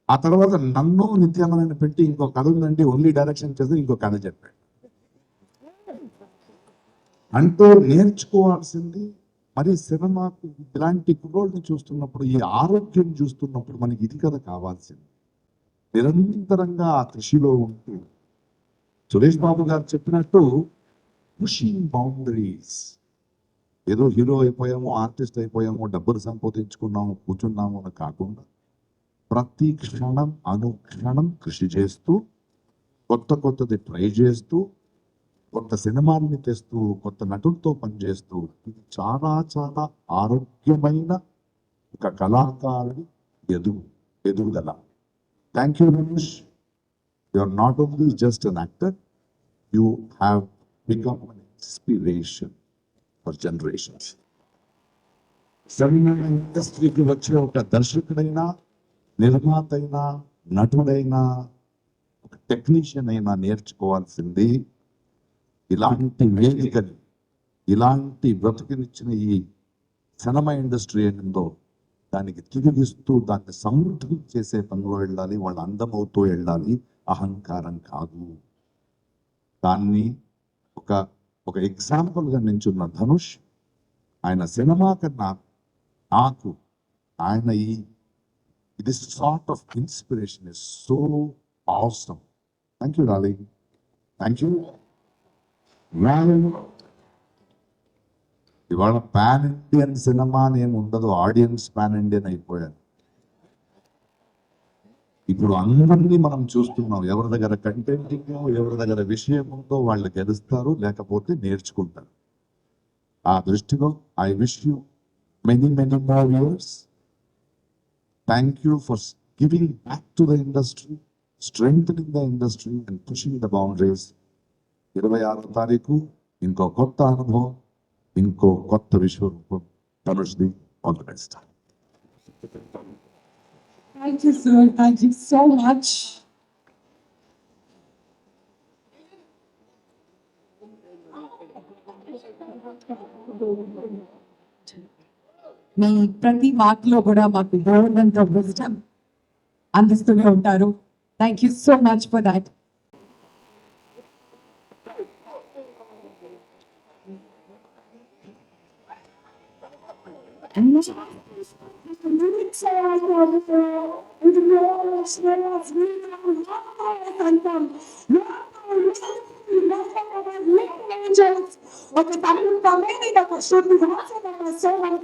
S10: ఆ తర్వాత నన్ను నిత్యామని పెట్టి ఇంకో కథ ఉందండి ఓన్లీ డైరెక్షన్ చేస్తే ఇంకో కథ చెప్పాడు. అంటే నేర్చుకోవాల్సింది మరి సినిమాకు ఇలాంటి కుర్రోళ్ళని చూస్తున్నప్పుడు, ఈ ఆరోగ్యం చూస్తున్నప్పుడు మనకి ఇది కదా కావాల్సింది. నిరంతరంగా ఆ కృషిలో ఉంటూ సురేష్ బాబు గారు చెప్పినట్టు పుషింగ్ బౌండరీస్. ఏదో హీరో అయిపోయాము, ఆర్టిస్ట్ అయిపోయాము, డబ్బులు సంపాదించుకున్నాము, కూర్చున్నాము అని కాకుండా ప్రతి క్షణం అనుక్షణం కృషి చేస్తూ కొత్తది ట్రై చేస్తూ కొత్త సినిమాల్ని తెస్తూ కొత్త నటులతో పనిచేస్తూ ఇది చాలా చాలా ఆరోగ్యమైన ఒక కళాకారుడి ఎదుగుదల. Thank you Ramesh. You are not only just an actor, you have become an inspiration for generations. Cinema ఇండస్ట్రీకి వచ్చే ఒక దర్శకుడైనా, నిర్మాత అయినా, నటుడైనా, ఒక టెక్నీషియన్ అయినా నేర్చుకోవాల్సింది ఇలాంటి వేదికని, ఇలాంటి బ్రతుకునిచ్చిన ఈ సినిమా ఇండస్ట్రీ ఏంటో దానికి తిరిగిస్తూ దాన్ని సమృద్ధి చేసే పనిలో వెళ్ళాలి. వాళ్ళు అందమవుతూ వెళ్ళాలి, అహంకారం కాదు. దాన్ని ఒక ఎగ్జాంపుల్గా నించున్న ధనుష్, ఆయన సినిమా కన్నా నాకు ఆయన ఇది sort of inspiration is so awesome. Thank you darling, thank you. ఇవాళ పాన్ ఇండియన్ సినిమా అని ఏమి ఉండదు, ఆడియన్స్ పాన్ ఇండియన్ అయిపోయారు. ఇప్పుడు అందరినీ మనం చూస్తున్నాం, ఎవరి దగ్గర కంటెంట్ ఉందో, ఎవరి దగ్గర విషయం ఉందో వాళ్ళు గెలుస్తారు, లేకపోతే నేర్చుకుంటారు. ఆ దృష్టిలో I wish you many more years. Thank you for giving back to the industry, strengthening the industry and pushing the boundaries. 26వ తారీఖు ఇంకో కొత్త అనుభవం, ఇంకో కొత్త విశ్వరూపం ధనుష్ది. All the best.
S4: Thank you, sir. Thank you so much. మీ ప్రతి మాటలో కూడా మాకు గవర్నమెంట్ ఆఫ్ విజ్డమ్ అందిస్తూనే ఉంటారు. Thank you so much for that. ఒక తమిళ కమేడియన్ ఒక శుద్ధ భాష సేవలు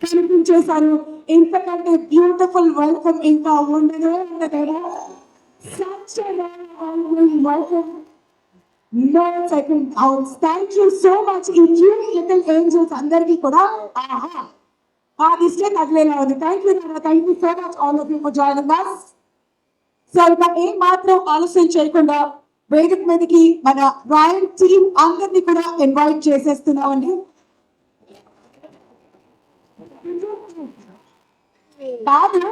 S4: కనిపించేశారు. ఇంతకంటే బ్యూటిఫుల్ వెల్కమ్ ఇంకా ఉండదు. No second outs. Thank you so much. In you little angels అందరికీ కూడా ఆ దిష్టే తగిలేలా ఉంది. Thank you so much all of you for joining us. So ఇక ఏం మాత్రం ఆలస్యం చేయకుండా వేదిక మీదకి మన రాయల్ టీమ్ అందరినీ కూడా ఇన్వైట్ చేసేస్తున్నామండి. కాదు,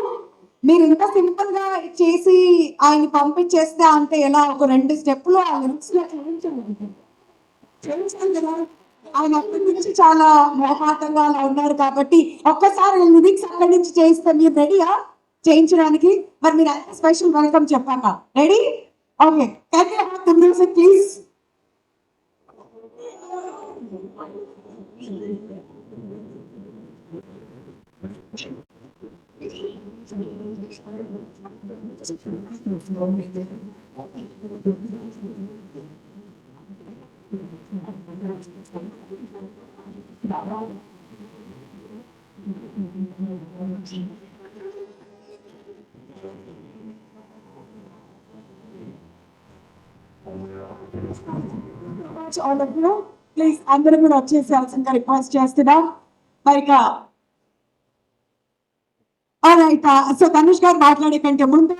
S4: మీరు ఇంత సింపుల్ గా చేసి ఆయన పంపించేస్తే అంటే ఎలా? ఒక 2 స్టెప్పులు ఆ లిరిక్స్ లో చేయించాలి కదా. ఆయన అక్కడి నుంచి చాలా మోహాతంగా అలా ఉన్నారు కాబట్టి ఒక్కసారి లిరిక్స్ అక్కడి నుంచి చేయిస్తే మీరు రెడీయా చేయించడానికి? మరి మీరు స్పెషల్ వెల్కమ్ చెప్పాక ready? Okay, can you have the music please? All of you, please అందరూ కూడా వచ్చేసేయాల్సిందిగా రిక్వెస్ట్ చేస్తున్నాం. మరి సో ధనుష్ గారు మాట్లాడే కంటే ముందు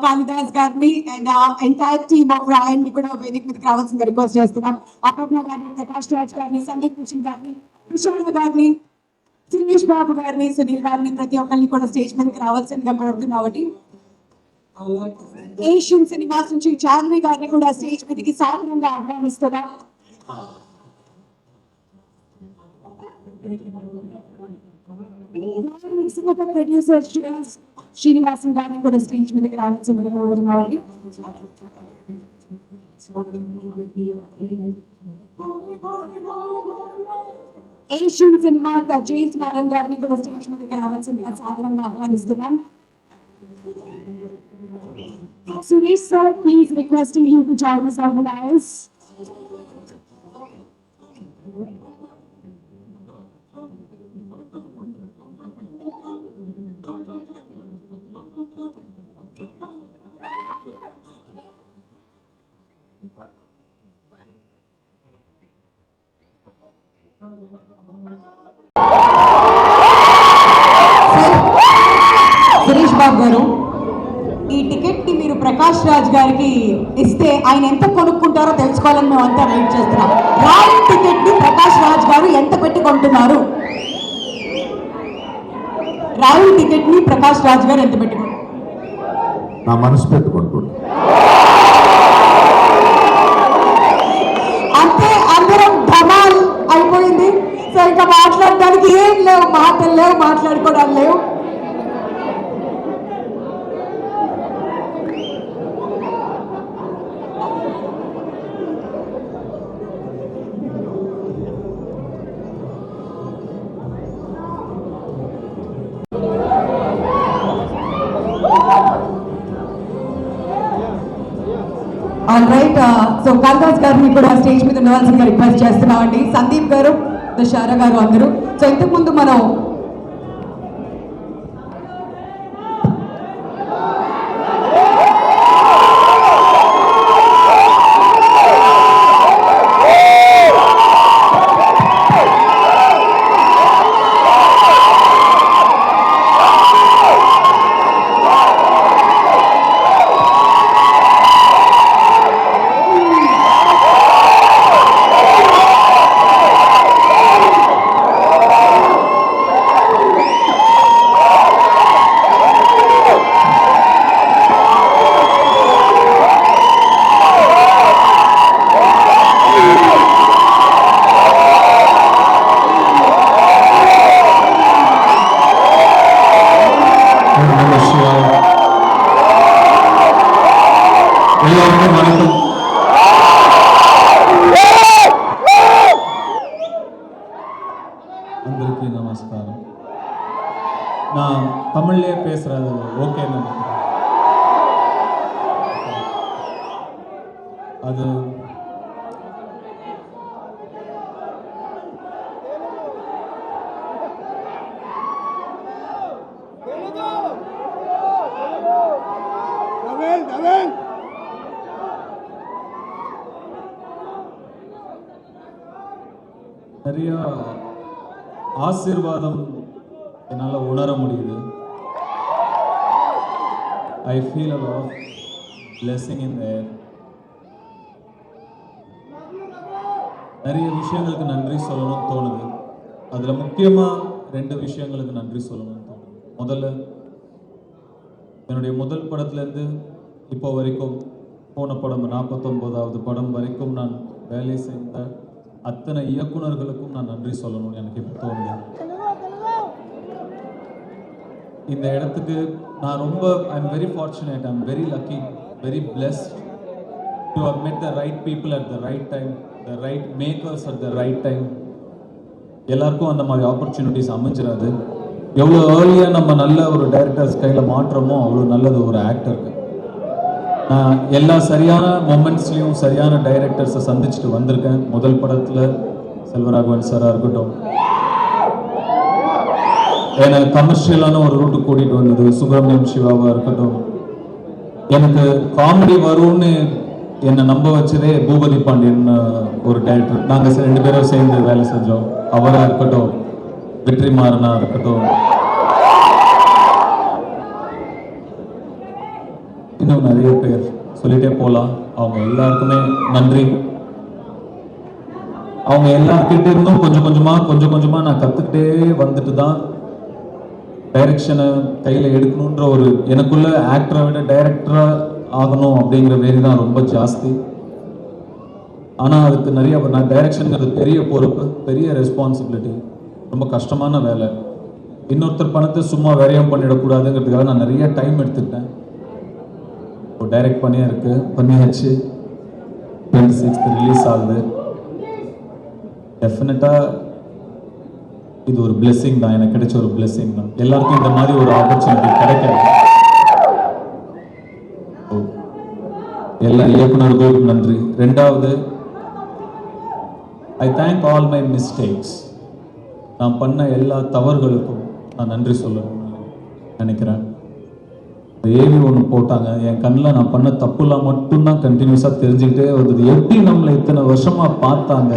S4: కాళిదాస్ గారిని అండ్ ఎంటైర్ టీమ్ ఆఫ్ రాయన్ ని కూడా వేదిక మీదకి రావాల్సిందిగా రిక్వెస్ట్ చేస్తున్నాం. అపర్ణ గారిని, ప్రకాష్ రాజ్ గారిని, సందీప్ భూషణ్ గారిని, కృష్ణ గారిని, సురేష్ బాబు గారిని, సునీల్ గారిని, ప్రతి ఒక్కరిని కూడా స్టేజ్ మీదకి రావాల్సిందిగా కోరుతున్నాం. ఒకటి ఏషియన్ సినిమాస్ నుంచి చార్మి గారిని కూడా స్టేజ్ మీదకి సాధారణంగా ఆహ్వానిస్తున్నాం. ప్రొడ్యూసర్ శ్రీనివాసన్ గారిని కూడా స్టేజ్ మీదకి రావాల్సిందిగా కోరుతున్నాం.
S11: ఏషియన్ సినిమా జేమ్స్ నారాయణ గారిని కూడా స్టేజ్ మీదకి రావాల్సిందిగా సాధారణంగా ఆహ్వానిస్తున్నాం. Suresh sir, please requesting you to join us on the dais.
S4: Suresh Babu garu, ఈ టికెట్ ని మీరు ప్రకాష్ రాజ్ గారికి ఇస్తే ఆయన ఎంత కొనుక్కుంటారో తెలుసుకోవాలని మేము అంతా వెయిట్ చేస్తున్నాం. రాయల్ టికెట్ ని ప్రకాష్ రాజ్ గారు ఎంత పెట్టి కొంటున్నారు? రాయల్ టికెట్ ని ప్రకాష్ రాజ్ గారు ఎంత పెట్టి
S10: నా మనసు పెట్టుకుంటున్నాను.
S4: అంతే, అందరం ధమాల్ అయిపోయింది. సో ఇంకా మాట్లాడడానికి ఏం లేవు, మాటలు లేవు, మాట్లాడుకోవడం లేవు. ఆల్ రైట్, సో కాంతాజ్ గారిని కూడా స్టేజ్ మీద ఉండవలసిందిగా రిక్వెస్ట్ చేస్తున్నామండి. సందీప్ గారు, దుషారా గారు అందరూ. సో ఇంతకుముందు మనం
S12: అందరికీ నమస్కారం. நான் தமிழ்லே பேசுறது ஓகேன்னு அது நிறைய ஆசீர்வாதம் என்னால் உணர முடியுது. I feel a lot of blessing in there. நிறைய விஷயங்களுக்கு நன்றி சொல்லணும்னு தோணுது. அதில் முக்கியமாக 2 விஷயங்களுக்கு நன்றி சொல்லணும்னு தோணுது. முதல்ல என்னுடைய முதல் படத்துலேருந்து இப்போ வரைக்கும் போன படம் 49வது படம் வரைக்கும் நான் வேலை செய்த அத்தனை இயக்குனர்களுக்கும் நான் நன்றி சொல்லணும்னு எனக்கு இப்போ தோணுது. இந்த இடத்துக்கு நான் ரொம்ப I'm very fortunate, I'm very lucky, very blessed to have met the right people at the right time, the right makers at the right time. எல்லாருக்கும் அந்த மாதிரி ஆப்பர்ச்சுனிட்டிஸ் அமைஞ்சிடாது. எவ்வளோ ஏர்லியாக நம்ம நல்ல ஒரு டைரக்டர்ஸ் கையில் மாற்றமோ அவ்வளோ நல்லது ஒரு ஆக்டருக்கு. நான் எல்லா சரியான மொமெண்ட்ஸ்லையும் சரியான டைரக்டர்ஸை சந்திச்சுட்டு வந்திருக்கேன். முதல் படத்தில் செல்வராகவன் சாராக இருக்கட்டும், எனக்கு கமர்ஷியலான ஒரு ரூட்டு கூட்டிகிட்டு வந்தது சுப்பிரமணியம் சிவாவாக இருக்கட்டும், எனக்கு காமெடி வரும்னு என்னை நம்ப வச்சதே பூபதி பாண்டியன் ஒரு டைரக்டர். நாங்கள் 2 பேரும் சேர்ந்து வேலை செஞ்சோம். அவராக இருக்கட்டும், வெற்றிமாறனா இருக்கட்டும், இன்னும் நிறைய பேர் சொல்லிட்டே போகலாம். அவங்க எல்லாருக்குமே நன்றி. அவங்க எல்லார்கிட்ட இருந்தும் கொஞ்சம் கொஞ்சமாக நான் கற்றுக்கிட்டே வந்துட்டு தான் டைரக்ஷனை கையில் எடுக்கணுன்ற ஒரு எனக்குள்ள ஆக்டரை விட டைரக்டராக ஆகணும் அப்படிங்கிற வேறு தான் ரொம்ப ஜாஸ்தி. ஆனால் அதுக்கு நிறைய நான் டைரக்ஷனுங்கிறது பெரிய பொறுப்பு, பெரிய ரெஸ்பான்சிபிலிட்டி, ரொம்ப கஷ்டமான வேலை. இன்னொருத்தர் பணத்தை சும்மா விரயம் பண்ணிடக்கூடாதுங்கிறதுக்காக நான் நிறைய டைம் எடுத்துக்கிட்டேன். இப்போ டைரக்ட் பண்ணியாச்சு. 26th ரிலீஸ் ஆகுது. டெஃபினட்டாக இது ஒரு பிளெஸிங் தான், எனக்கு கிடைச்ச ஒரு பிளெஸிங் தான். எல்லாருக்கும் இந்த மாதிரி ஒரு ஆப்பர்ச்சுனிட்டி கிடைக்காது. எல்லா இயக்குனர்களுக்கும் நன்றி. ரெண்டாவது, I thank all my mistakes. நான் பண்ண எல்லா தவறுகளுக்கும் நான் நன்றி சொல்லணும்னு நினைக்கிறேன். ஏவி ஒன்று போட்டாங்க, என் கண்ணில் நான் பண்ண தப்புலாம் மட்டும்தான் கண்டினியூஸாக தெரிஞ்சுக்கிட்டே வந்தது. எப்படி நம்மளை இத்தனை வருஷமாக பார்த்தாங்க,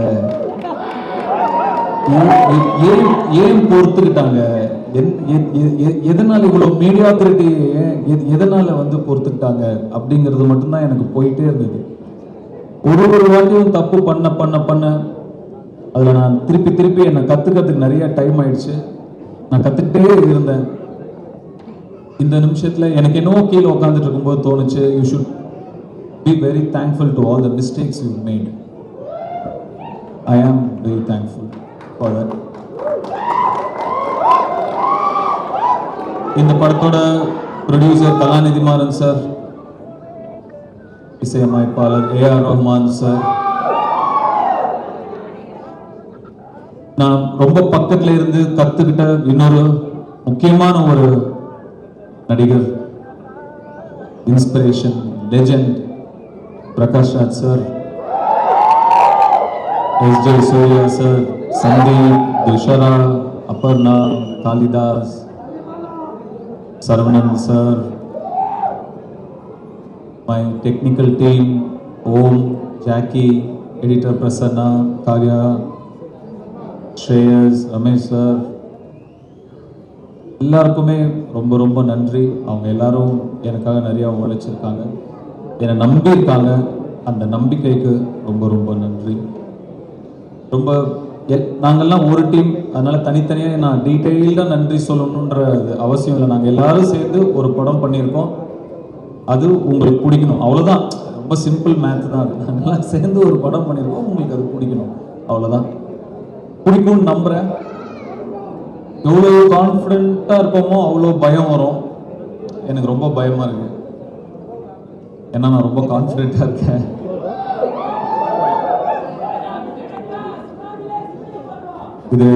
S12: ஏன் பொறுத்துக்கிட்டாங்க, எதனால இவ்வளோ மீடியாக்ரிட்டி, எதனால வந்து பொறுத்துக்கிட்டாங்க அப்படிங்கிறது மட்டும்தான் எனக்கு போயிட்டே இருந்தது. ஒரு வாட்டியும் தப்பு பண்ண அதில் நான் திருப்பி என்னை கற்றுக்கிறதுக்கு நிறைய டைம் ஆயிடுச்சு. நான் கற்றுக்கிட்டே இருந்தேன். இந்த நிமிஷத்தில் எனக்கு என்னவோ கீழே உட்காந்துட்டு இருக்கும்போது தோணுச்சு, you should be very thankful to all the mistakes you made. I am very thankful for that. இந்த படத்தோட ப்ரொடியூசர் கலாநிதி மாறன் சார், இசையமைப்பாளர் ஏஆர் ரஹ்மான் சார், நான் ரொம்ப பக்கத்துல இருந்து கத்துக்கிட்ட இன்னொரு முக்கியமான ஒரு நடிகர், inspiration, legend Prakash Raj sir, SJ Suryah sir, Sandeep, Dushara, Aparna, Kalidas, Saravanan sir, my technical team, Om, Jackie, editor Prasanna, Karya, Shreyas, Ramesh sir, எல்லாருக்குமே ரொம்ப ரொம்ப நன்றி. அவங்க எல்லாரும் எனக்காக நிறைய உழைச்சிருக்காங்க, என்னை நம்பியிருக்காங்க. அந்த நம்பிக்கைக்கு ரொம்ப ரொம்ப நன்றி. ரொம்ப நாங்கள்லாம் ஒரு டீம், அதனால தனித்தனியாக நான் டீட்டெயில்டாக நன்றி சொல்லணுன்ற அவசியம் இல்லை. நாங்கள் எல்லாரும் சேர்ந்து ஒரு படம் பண்ணியிருக்கோம், அது உங்களுக்கு பிடிக்கணும், அவ்வளோதான். ரொம்ப சிம்பிள் மேத் தான். நாங்கள்லாம் சேர்ந்து ஒரு படம் பண்ணியிருக்கோம், உங்களுக்கு அது பிடிக்கணும், அவ்வளோதான். பிடிக்கும்னு நம்புகிறேன். எவ்வளோ கான்ஃபிடென்ட்டாக இருப்போமோ அவ்வளோ பயம் வரும். எனக்கு ரொம்ப பயமாக இருக்கு, ஏன்னா நான் ரொம்ப கான்ஃபிடென்ட்டாக இருக்கேன். இது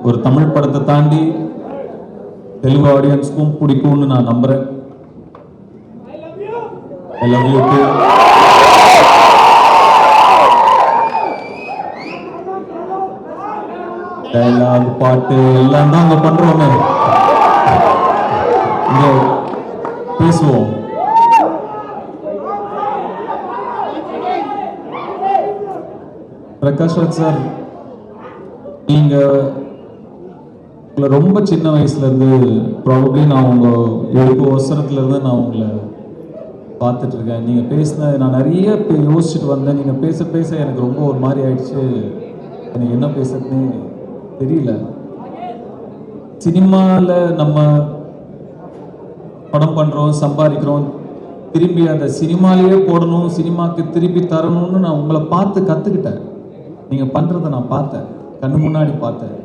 S12: ஒரு தமிழ் படத்தை தாண்டி தெலுங்கு ஆடியன்ஸ்க்கும் பிடிக்கும்னு நான் நம்புகிறேன். I love you too. Dialogue, பாட்டு எல்லாம் தான் அங்கே பண்றோமே, இங்க பேசுவோம். பிரகாஷ் ராஜ் சார், நீங்க ரொம்ப சின்ன வயசுல இருந்து, ப்ராபப்ளி நான் உங்க 7 வருஷத்துல இருந்து நான் உங்களை பார்த்துட்டு இருக்கேன். நீங்க பேசின நான் நிறைய யோசிச்சுட்டு வந்தேன். நீங்க பேச எனக்கு ரொம்ப ஒரு மாதிரி ஆயிடுச்சு. எனக்கு என்ன பேசுறதுன்னு தெரியல. சினிமாவில் நம்ம படம் பண்றோம், சம்பாதிக்கிறோம், திரும்பி அந்த சினிமாலேயே போடணும், சினிமாக்கு திருப்பி தரணும்னு நான் உங்களை பார்த்து கற்றுக்கிட்டேன். நீங்கள் பண்ணுறதை நான் பார்த்தேன், கண்ணு முன்னாடி பார்த்தேன்.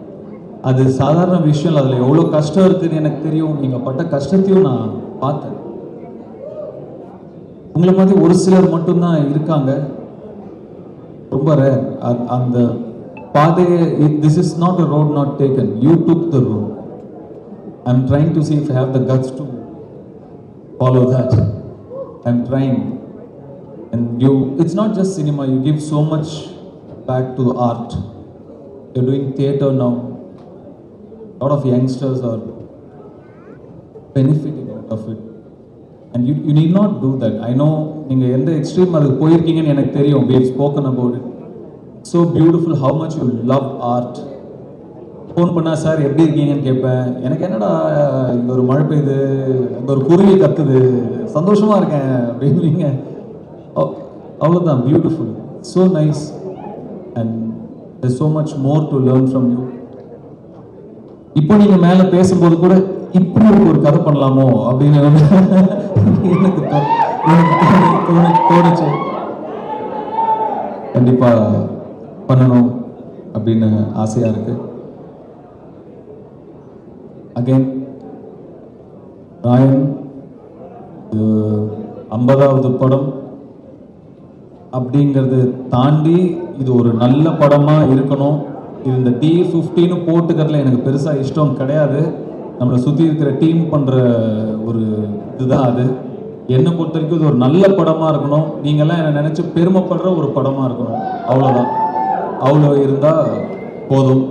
S12: அது சாதாரண விஷயம் இல்லை, அதில் எவ்வளோ கஷ்டம் இருக்குதுன்னு எனக்கு தெரியும். நீங்கள் பட்ட கஷ்டத்தையும் நான் பார்த்தேன். உங்களை மாதிரி ஒரு சிலர் மட்டும்தான் இருக்காங்க, ரொம்ப ரேர். அந்த பாதையை, this is not a road not taken, you took the road. I'm trying to see if I have the guts to follow that. I'm trying. And you, it's not just cinema, you give so much back to art. You're doing theatre now. A lot of youngsters are benefiting out of it. And you need not do that. I know நீங்கள் எந்த extreme அதுக்கு போயிருக்கீங்கன்னு எனக்கு தெரியும். We have spoken about it. So beautiful how much you love art. Phone பண்ணால் sir எப்படி இருக்கீங்கன்னு கேட்பேன். எனக்கு என்னடா இங்கே ஒரு மழை பெய்யுது, இங்கே ஒரு குருவி கத்துது, சந்தோஷமாக இருக்கேன் அப்படிங்க. அவ்வளோதான். Beautiful, so nice. And there's so much more to learn from you. இப்போ நீங்கள் மேலே பேசும்போது கூட இப்படி ஒரு கதை பண்ணலாமோ அப்படின்னு எனக்கு தோணுச்சு. கண்டிப்பா பண்ணணும் அப்படின்னு ஆசையா இருக்கு. அகைன் ராயன் 50வது படம் அப்படிங்கிறது தாண்டி இது ஒரு நல்ல படமா இருக்கணும், இந்த D15 போட்டுக்கிறதுல எனக்கு பெருசாக இஷ்டம் கிடையாது. நம்மளை சுற்றி இருக்கிற டீம் பண்ணுற ஒரு இதுதான் அது. என்னை பொறுத்த வரைக்கும் இது ஒரு நல்ல படமாக இருக்கணும். நீங்கள்லாம் என்னை நினச்சி பெருமைப்படுற ஒரு படமாக இருக்கணும், அவ்வளோதான். அவ்வளோ இருந்தால் போதும்.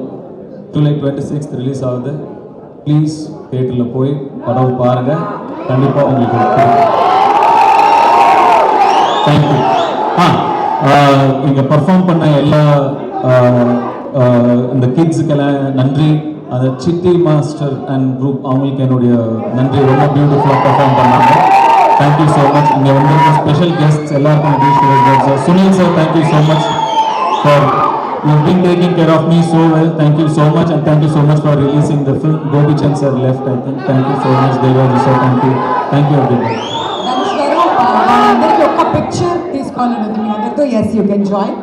S12: ஜூலை 26 ரிலீஸ் ஆகுது. ப்ளீஸ் தியேட்டரில் போய் படம் பாருங்கள், கண்டிப்பாக உங்களுக்கு தேங்க்யூ. இங்கே பர்ஃபார்ம் பண்ண எல்லா இந்த கிட்ஸுக்கெல்லாம் நன்றி. அந்த சிட்டி மாஸ்டர் அண்ட் குரூப் அவங்களுக்கு என்னுடைய நன்றி. ரொம்ப பியூட்டிஃபுல்லாக பர்ஃபார்ம் பண்ணாங்க. Thank you so much. இங்கே வந்திருக்க ஸ்பெஷல் கெஸ்ட்ஸ் எல்லாருக்கும் Sunil sir, thank you so much for you've been taking care of me so well. Thank you so much, and thank you so much for releasing the film. Gopi Chand sir left, I think. Thank you so much, Devaji sir. Thank you everybody.
S4: Dhanush garu అందరికీ ఒక picture తీసుకోవాలని ఉంది మీ అందరితో. Yes, you can join.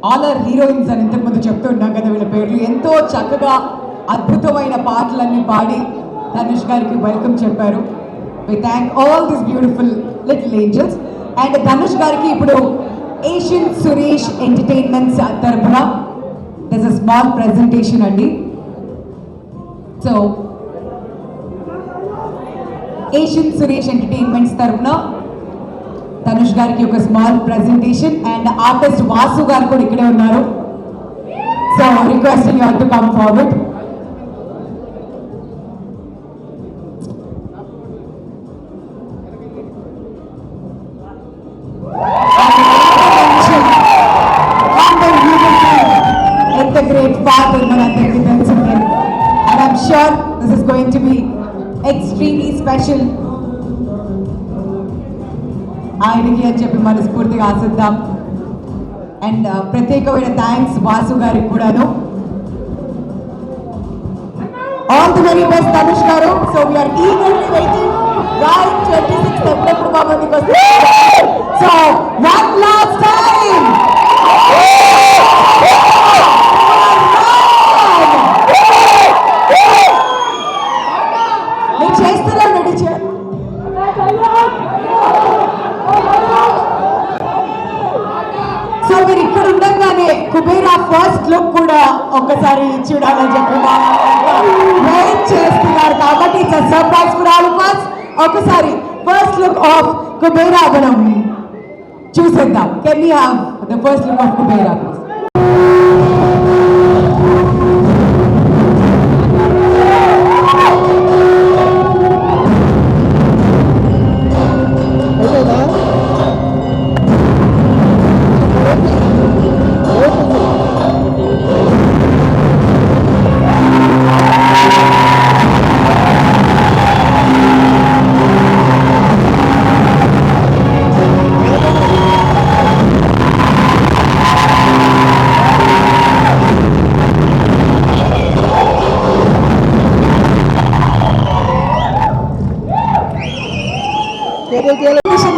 S4: All are heroines అని ఇంతకుముందు చెప్తున్నాం కదా వీళ్ళ పేర్లు. ఎంతో చక్కగా అద్భుతమైన పాటలన్నీ పాడి ధనుష్ గారికి వెల్కమ్ చెప్పారు. We thank all this beautiful little angels. And Dhanush గారికి ఇప్పుడు ఏషియన్ సురేష్ ఎంటర్టైన్మెంట్స్ తరఫున there's a small presentation అండి. సో ఏషియన్ సురేష్ ఎంటర్టైన్మెంట్స్ తరఫున ధనుష్ గారికి ఒక small presentation. And artist Vasu గారు కూడా ఇక్కడే ఉన్నారు. So requesting you to come forward. ఎంత గ్రేట్ ఫాదర్ మనందరికీ తెలిసిందే. And I'm sure this is going to be extremely special. ఆయనకి అని చెప్పి మనస్ఫూర్తిగా ఆశిద్దాం. అండ్ ప్రత్యేకమైన థ్యాంక్స్ వాసు గారికి కూడాను. All the very best Dhanush garu. So we're eagerly waiting right 26 ఎప్పుడెప్పుడు మా ముందుకు వస్తారు. సో వన్ లాస్ట్ టైం మీరు చేస్తారా? రెడీ చేయాలి. సో మీరు ఇక్కడ ఉండగానే కుబేరా ఫస్ట్ లుక్ కూడా ఒక్కసారి చూడాలని చెప్పి వెయిట్ చేస్తున్నారు కాబట్టి it's surprise for all of us. ఒకసారి ఫస్ట్ లుక్ ఆఫ్ కుబేరా మనం చూసేద్దాం. Can we have the first look of Kubera?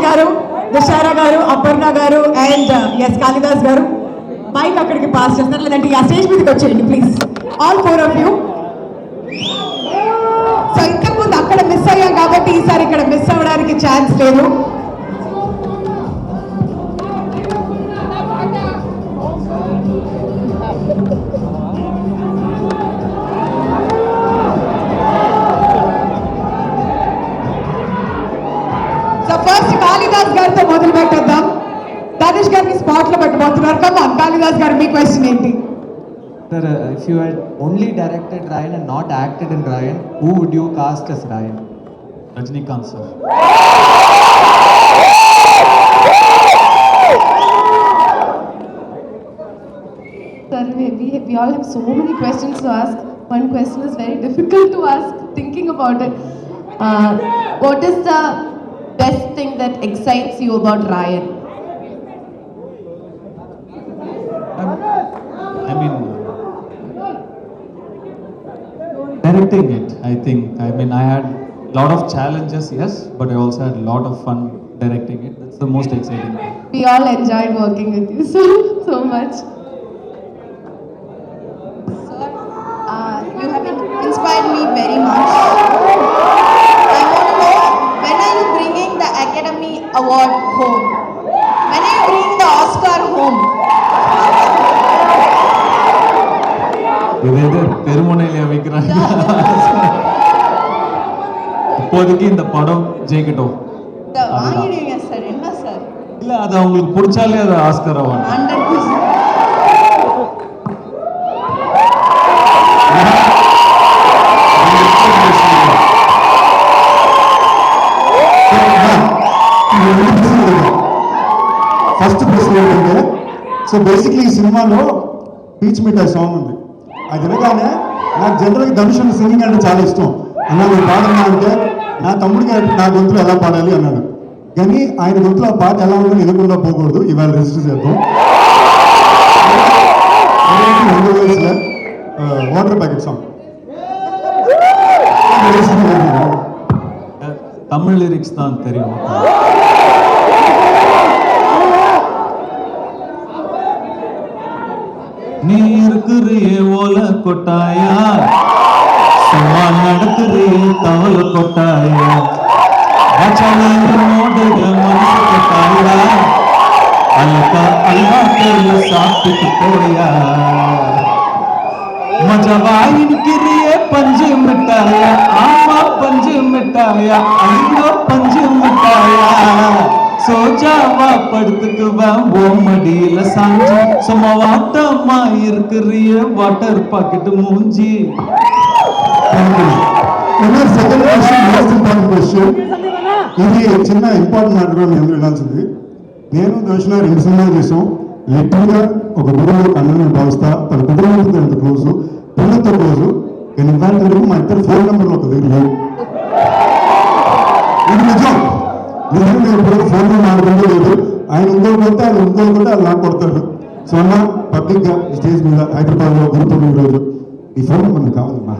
S4: Garu, Dushara గారు, అపర్ణ గారు అండ్ ఎస్ కాళిదాస్ గారు మైక్ అక్కడికి పాస్ చేస్తారు. లేదంటే ఆ స్టేజ్ మీదకి వచ్చేయండి please, all 4 of you. So ఇంతకు ముందు అక్కడ మిస్ అయ్యాం కాబట్టి ఈసారి ఇక్కడ మిస్ అవ్వడానికి ఛాన్స్ లేదు. ఫస్ట్ కాళిదాస్ గారితో మొదలు పెట్టేద్దాం. ధనుష్ గారిని స్పాట్ లో పెట్టబోతున్నారు. కమాన్ కాళిదాస్ గారు, మీ క్వశ్చన్ ఏంటి?
S6: Sir, if you had only directed Ryan and not acted in Ryan, who would you cast as Ryan?
S12: Rajinikanth sir.
S5: Sir, we all have so many questions to ask. One question is very difficult to ask, thinking about it. What is the best thing that excites you about Ryan?
S12: I mean, directing it, I think. I mean, I had a lot of challenges, yes, but I also had a lot of fun directing it. That's the most exciting thing.
S5: We all enjoyed working with you so much.
S3: Sir, you have inspired me very much. I want to know, when are you bringing the Academy Award home? When are you bringing the Oscar home?
S12: தெருமுனையில வைக்கிறாங்க. இப்போதைக்கு இந்த படம் ஜெயிக்கட்டும்.
S3: வாங்கிடுவீங்க sir, என்ன sir?
S12: இல்ல அது அவங்களுக்கு பிடிச்சாலே அது Oscar award.
S3: 100%.
S8: First ప్రశ్న ఏంటంటే, సో బేసిక్లీ ఈ సినిమాలో పీచ్ మిఠాయి సాంగ్ ఉంది. అది వినగానే నాకు జనరల్గా ధనుష్ సింగింగ్ అంటే చాలా ఇష్టం. అన్న నేను పాడన్నా అంటే నా తమ్ముడికి నా గొంతులో ఎలా పాడాలి అన్నాడు. కానీ ఆయన గొంతులో ఆ పాట ఎలా ఉందని వినకుండా పోకూడదు, ఇవాళ రిజిస్టర్ చేద్దాం. Water packet song
S12: Tamil lyrics தான் தெரியும். நீ இருக்கிறியே ஓல கொட்டாயா, சும்மா நடத்துறியே தவள கொட்டாயா, மோடுக மனசு கொட்டாயா, அல்கா அல்வா தெரியல சாப்பிட்டு போயா, மஜவாயின்கிறியே பஞ்சு மிட்டாயா, ஆமா பஞ்சு மிட்டாயா, ஐயோ பஞ்சு மிட்டாயா, சோஜாவா படுத்துக்குவேன் ஓ மடியில சாஞ்சி, சும்மா வாட்டமா இருக்கிறிய வாட்டர் பாக்கெட் மூஞ்சி.
S8: Second question most important question. ఇది చిన్న ఇంపార్టెంట్ మ్యాటర్ కూడా మేము వినాల్సింది. నేను ధనుష్ 2 సినిమాలు చేసాం. లిటరల్గా ఒక గురువు అన్నని భావిస్తా. తన కుటుంబంతో ఎంత క్లోజు, పిల్లలతో క్లోజు. కానీ ఇలాంటి మా ఇద్దరు ఫోన్ నెంబర్లు ఒక దగ్గర లేవు. ఇది నిజం. నిజం నేను ఇప్పుడు ఫోన్ మాట్లాడుతుందో లేదు. ఆయన ఉందోకుంటే ఆయన ఉందోకుంటే వాళ్ళు నాకు కొడతాడు. సో అన్న పబ్లిక్గా స్టేజ్ మీద హైదరాబాద్లో గురుపూర్ణి రోజు ఈ ఫోన్ మనకు కావాలన్నా.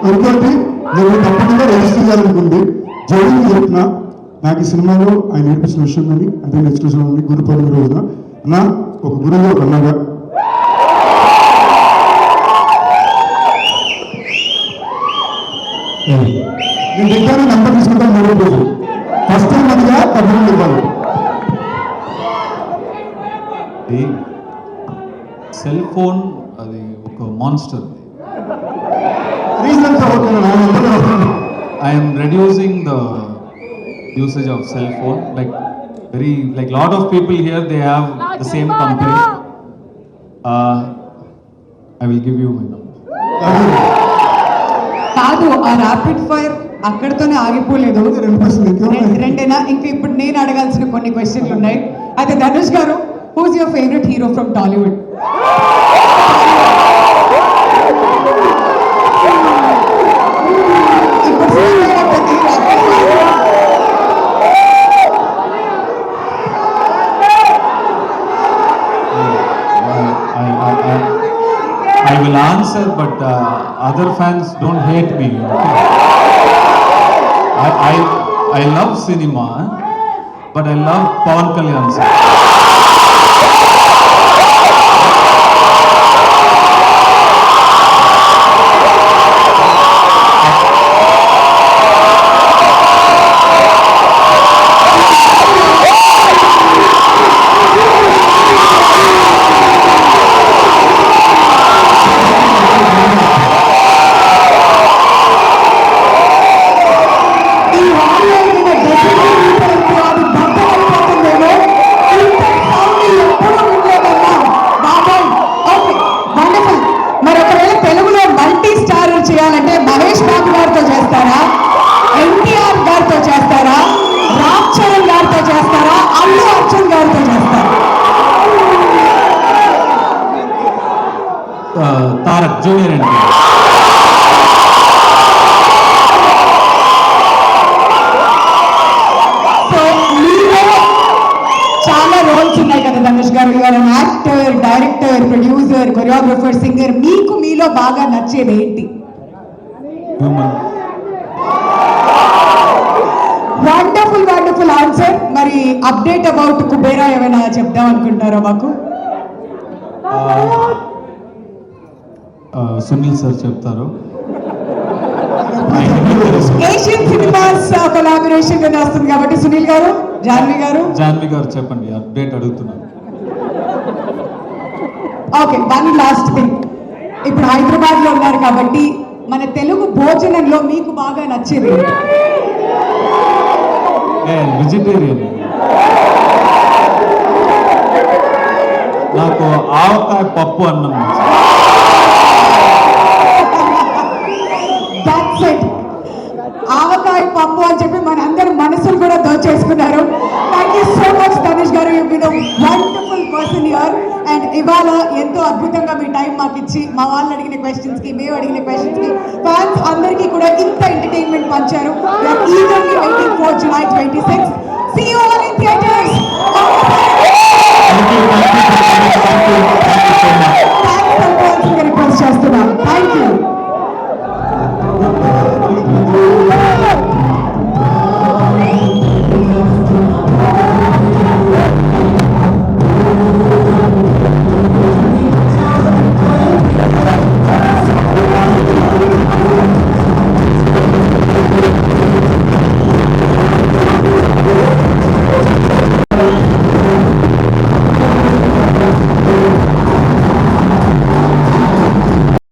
S8: ఇంకోటి నేను తప్పకుండా రిజిస్టర్ చేయాలనుకుంది. జోడింగ్ చెప్పిన నాకు ఈ సినిమాలో ఆయన నేర్పించిన విషయం కానీ అదే నెక్స్ట్ విషయం ఉంది. గురుపూర్ణి రోజున నా ఒక గురువు ఒక అన్నగా నేను దగ్గర నెంబర్ తీసుకుంటాను. 3 రోజులు ఫస్ట్ టైం అదిగా తప్పకుండా ఇవ్వాలి.
S12: సెల్ ఫోన్ అది ఒక monster.
S8: Reason
S12: I am reducing the usage of cell phone. Like lot of people here, they have the same company. I will give you my number.
S4: కాదు, ఆ rapid fire అక్కడితోనే ఆగిపోలేదు. రెండేనా? ఇంకా ఇప్పుడు నేను అడగాల్సిన కొన్ని క్వశ్చన్లు ఉన్నాయి. అయితే Dhanush garu, who's your favourite hero from Tollywood?
S12: I will answer, but other fans don't hate me. I love cinema, but I love Pawan Kalyan sir.
S4: చేయాలంటే మహేష్ బాబు గారితో చేస్తారా, ఎన్టీఆర్ గారితో చేస్తారా, రామ్ చరణ్ గారితో చేస్తారా, అల్లు అర్జున్ గారితో చేస్తారా?
S12: తారక్ జూనియర్ అండి.
S4: సో మీలో చాలా రోల్స్ ఉన్నాయి కదా Dhanush garu. You are an actor, director, producer, choreographer, singer. మీలో బాగా నచ్చేది ఏంటి? Wonderful wonderful answer. మరి అప్డేట్ అబౌట్ కుబేరా ఏమైనా చెప్దాం అనుకుంటారా మాకు?
S12: సునీల్ సార్ చెప్తారు.
S4: ఏషియన్ సినిమాస్ కొలాబరేషన్ గా వస్తుంది కాబట్టి సునీల్ గారు, జాన్వి గారు
S12: చెప్పండి, అప్డేట్ అడుగుతున్నారు.
S4: Okay, one last thing. ఇప్పుడు హైదరాబాద్లో ఉన్నారు కాబట్టి మన తెలుగు భోజనంలో మీకు బాగా నచ్చేది?
S12: వెజిటేరియన్. నాకు ఆవకాయ పప్పు అన్నం.
S4: That's it. ఆవకాయ పప్పు అని చెప్పి మనందరూ మనసులు కూడా దోచేసుకున్నారు. Thank you so much Dhanush garu, you been wonderful person here. And ఇవాళ ఎంతో అద్భుతంగా మీ టైం మాకు ఇచ్చి మా వాళ్ళు అడిగిన క్వశ్చన్స్కి, మేము అడిగిన క్వశ్చన్స్కి, ఫ్యాన్స్ అందరికీ కూడా ఇంత ఎంటర్టైన్మెంట్ పంచారు. Eagerly waiting